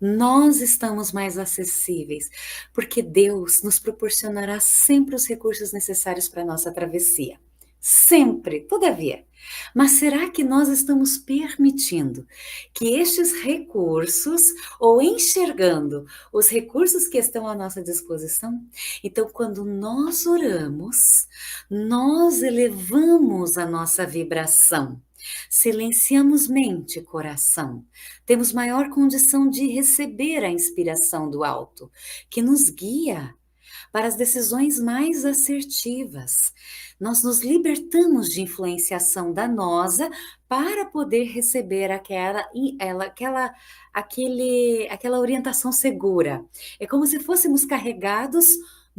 Nós estamos mais acessíveis, porque Deus nos proporcionará sempre os recursos necessários para a nossa travessia. Sempre, todavia. Mas será que nós estamos permitindo que estes recursos, ou enxergando os recursos que estão à nossa disposição? Então, quando nós oramos, nós elevamos a nossa vibração. Silenciamos mente e coração, temos maior condição de receber a inspiração do alto, que nos guia para as decisões mais assertivas. Nós nos libertamos de influenciação danosa para poder receber aquela orientação segura. É como se fôssemos carregados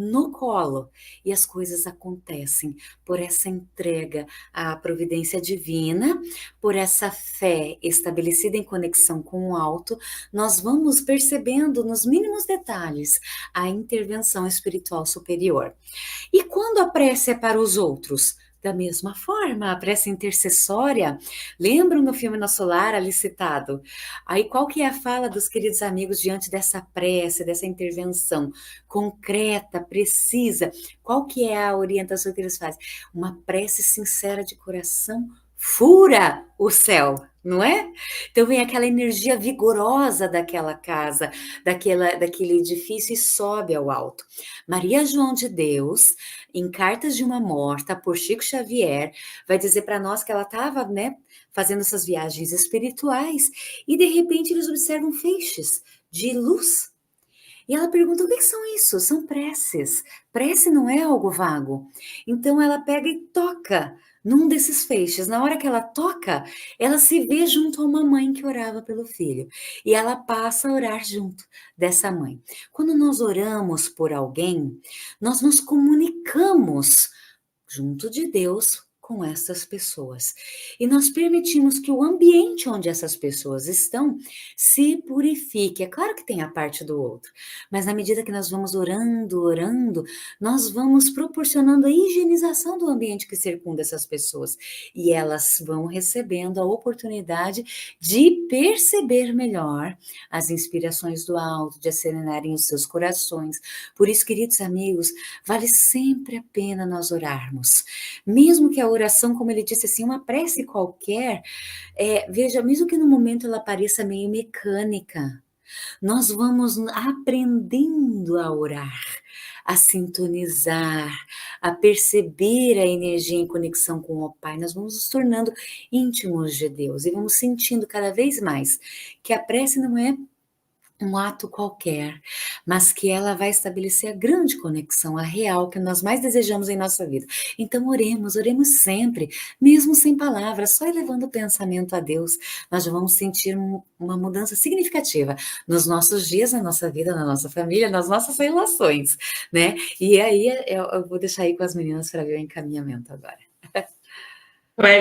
no colo, e as coisas acontecem por essa entrega à providência divina, por essa fé estabelecida em conexão com o alto, nós vamos percebendo nos mínimos detalhes a intervenção espiritual superior. E quando a prece é para os outros? Da mesma forma, a prece intercessória, lembram no filme Nosso Lar, ali citado? Aí qual que é a fala dos queridos amigos diante dessa prece, dessa intervenção concreta, precisa? Qual que é a orientação que eles fazem? Uma prece sincera de coração fura o céu, não é? Então vem aquela energia vigorosa daquela casa, daquele edifício e sobe ao alto. Maria João de Deus, em Cartas de uma Morta, por Chico Xavier, vai dizer para nós que ela estava, né, fazendo essas viagens espirituais e de repente eles observam feixes de luz. E ela pergunta: o que são isso? São preces. Prece não é algo vago. Então ela pega e toca num desses feixes. Na hora que ela toca, ela se vê junto a uma mãe que orava pelo filho. E ela passa a orar junto dessa mãe. Quando nós oramos por alguém, nós nos comunicamos junto de Deus com essas pessoas. E nós permitimos que o ambiente onde essas pessoas estão se purifique. É claro que tem a parte do outro, mas na medida que nós vamos orando, orando, nós vamos proporcionando a higienização do ambiente que circunda essas pessoas. E elas vão recebendo a oportunidade de perceber melhor as inspirações do alto, de acerenarem os seus corações. Por isso, queridos amigos, vale sempre a pena nós orarmos. Mesmo que a oração, como ele disse assim, uma prece qualquer, veja, mesmo que no momento ela pareça meio mecânica, nós vamos aprendendo a orar, a sintonizar, a perceber a energia em conexão com o Pai. Nós vamos nos tornando íntimos de Deus e vamos sentindo cada vez mais que a prece não é um ato qualquer, mas que ela vai estabelecer a grande conexão, a real, que nós mais desejamos em nossa vida. Então oremos sempre, mesmo sem palavras, só elevando o pensamento a Deus, nós já vamos sentir uma mudança significativa nos nossos dias, na nossa vida, na nossa família, nas nossas relações, né? E aí eu vou deixar aí com as meninas para ver o encaminhamento agora.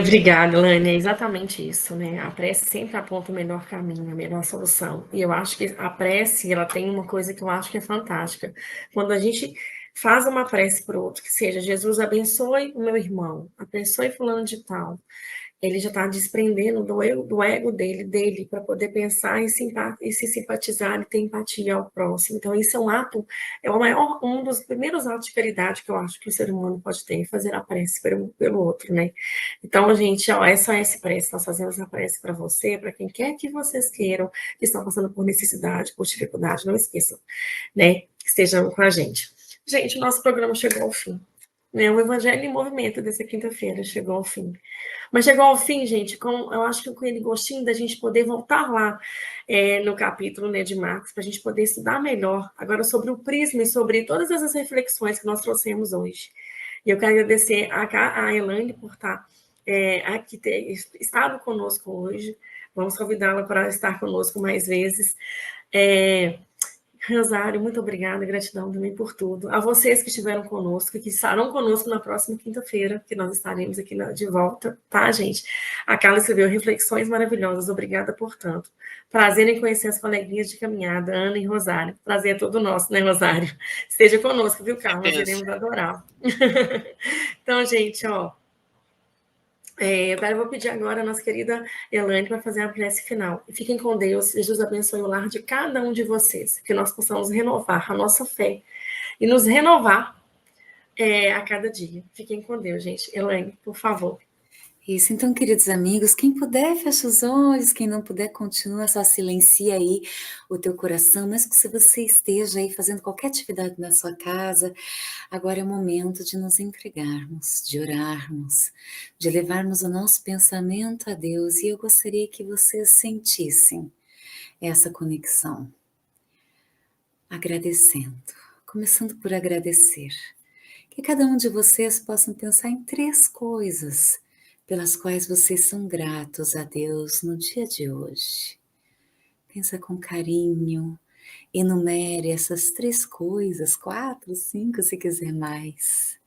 Obrigada, Lânia. É exatamente isso, né? A prece sempre aponta o melhor caminho, a melhor solução. E eu acho que a prece, ela tem uma coisa que eu acho que é fantástica. Quando a gente faz uma prece para o outro, que seja: Jesus, abençoe o meu irmão, abençoe fulano de tal. Ele já está desprendendo do ego dele, para poder pensar e se simpatizar e ter empatia ao próximo. Então, isso é um ato, um dos primeiros atos de caridade que eu acho que o ser humano pode ter, fazer a prece pelo outro, né? Então, gente, ó, essa é essa prece, nós fazemos a prece para você, para quem quer que vocês queiram, que estão passando por necessidade, por dificuldade, não esqueçam, né? Estejam com a gente. Gente, o nosso programa chegou ao fim, né? O Evangelho em Movimento dessa quinta-feira chegou ao fim. Mas chegou ao fim, gente, eu acho que com aquele gostinho da gente poder voltar lá no capítulo, né, de Marcos, para a gente poder estudar melhor agora sobre o prisma e sobre todas essas reflexões que nós trouxemos hoje. E eu quero agradecer a Elaine por estar aqui, ter estado conosco hoje. Vamos convidá-la para estar conosco mais vezes. Rosário, muito obrigada, gratidão também por tudo. A vocês que estiveram conosco, que estarão conosco na próxima quinta-feira, que nós estaremos aqui de volta, tá, gente? A Carla escreveu reflexões maravilhosas, obrigada por tanto. Prazer em conhecer as coleguinhas de caminhada, Ana e Rosário. Prazer é todo nosso, né, Rosário? Esteja conosco, viu, Carla? Nós iremos adorar. Então, gente, ó. Eu vou pedir agora a nossa querida Elaine para fazer a prece final. E fiquem com Deus. Jesus abençoe o lar de cada um de vocês. Que nós possamos renovar a nossa fé e nos renovar a cada dia. Fiquem com Deus, gente. Elaine, por favor. Isso, então, queridos amigos, quem puder, fecha os olhos, quem não puder, continua, só silencia aí o teu coração, mas que se você esteja aí fazendo qualquer atividade na sua casa, agora é o momento de nos entregarmos, de orarmos, de levarmos o nosso pensamento a Deus, e eu gostaria que vocês sentissem essa conexão, agradecendo, começando por agradecer, que cada um de vocês possam pensar em 3 coisas pelas quais vocês são gratos a Deus no dia de hoje. Pensa com carinho, enumere essas 3 coisas, 4, 5, se quiser mais.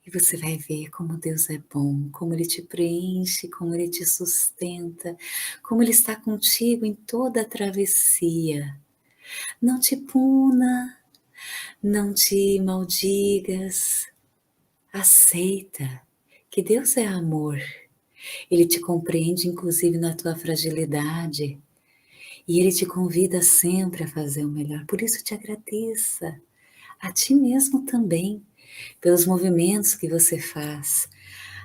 E você vai ver como Deus é bom, como Ele te preenche, como Ele te sustenta, como Ele está contigo em toda a travessia. Não te puna, não te maldigas, aceita. que Deus é amor. Ele te compreende, inclusive, na tua fragilidade. E Ele te convida sempre a fazer o melhor. Por isso, te agradeça. A ti mesmo também, pelos movimentos que você faz,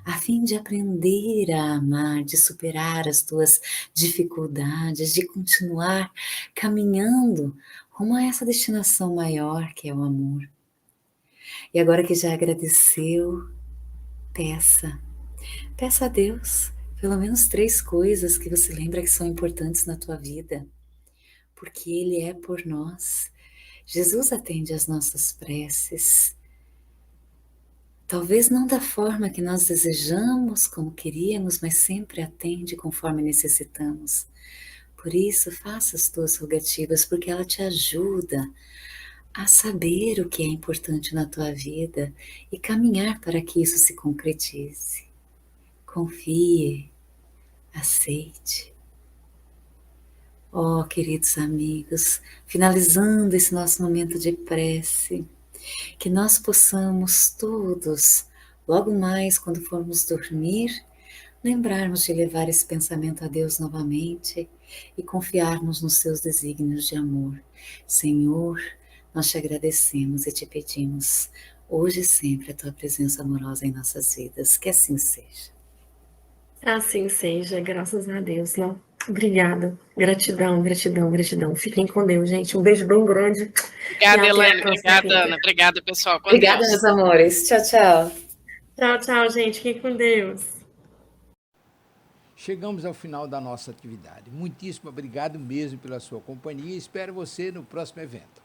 a fim de aprender a amar, de superar as tuas dificuldades, de continuar caminhando rumo a essa destinação maior que é o amor. E agora que já agradeceu, peça a Deus pelo menos 3 coisas que você lembra que são importantes na tua vida, porque Ele é por nós. Jesus atende às nossas preces, talvez não da forma que nós desejamos, como queríamos, mas sempre atende conforme necessitamos. Por isso, faça as tuas rogativas, porque ela te ajuda a saber o que é importante na tua vida e caminhar para que isso se concretize. Confie, aceite. Oh, queridos amigos, finalizando esse nosso momento de prece, que nós possamos todos, logo mais quando formos dormir, lembrarmos de levar esse pensamento a Deus novamente e confiarmos nos seus desígnios de amor. Senhor, nós te agradecemos e te pedimos, hoje e sempre, a tua presença amorosa em nossas vidas. Que assim seja. Assim seja, graças a Deus, né? Obrigada. Gratidão, gratidão, gratidão. Fiquem com Deus, gente. Um beijo bem grande. Obrigada, E até a Elaine. próxima Obrigada, quinta. Ana. Obrigada, pessoal. Com Obrigada, Deus. meus amores. Tchau, tchau. Tchau, tchau, gente. Fiquem com Deus. Chegamos ao final da nossa atividade. Muitíssimo obrigado mesmo pela sua companhia e espero você no próximo evento.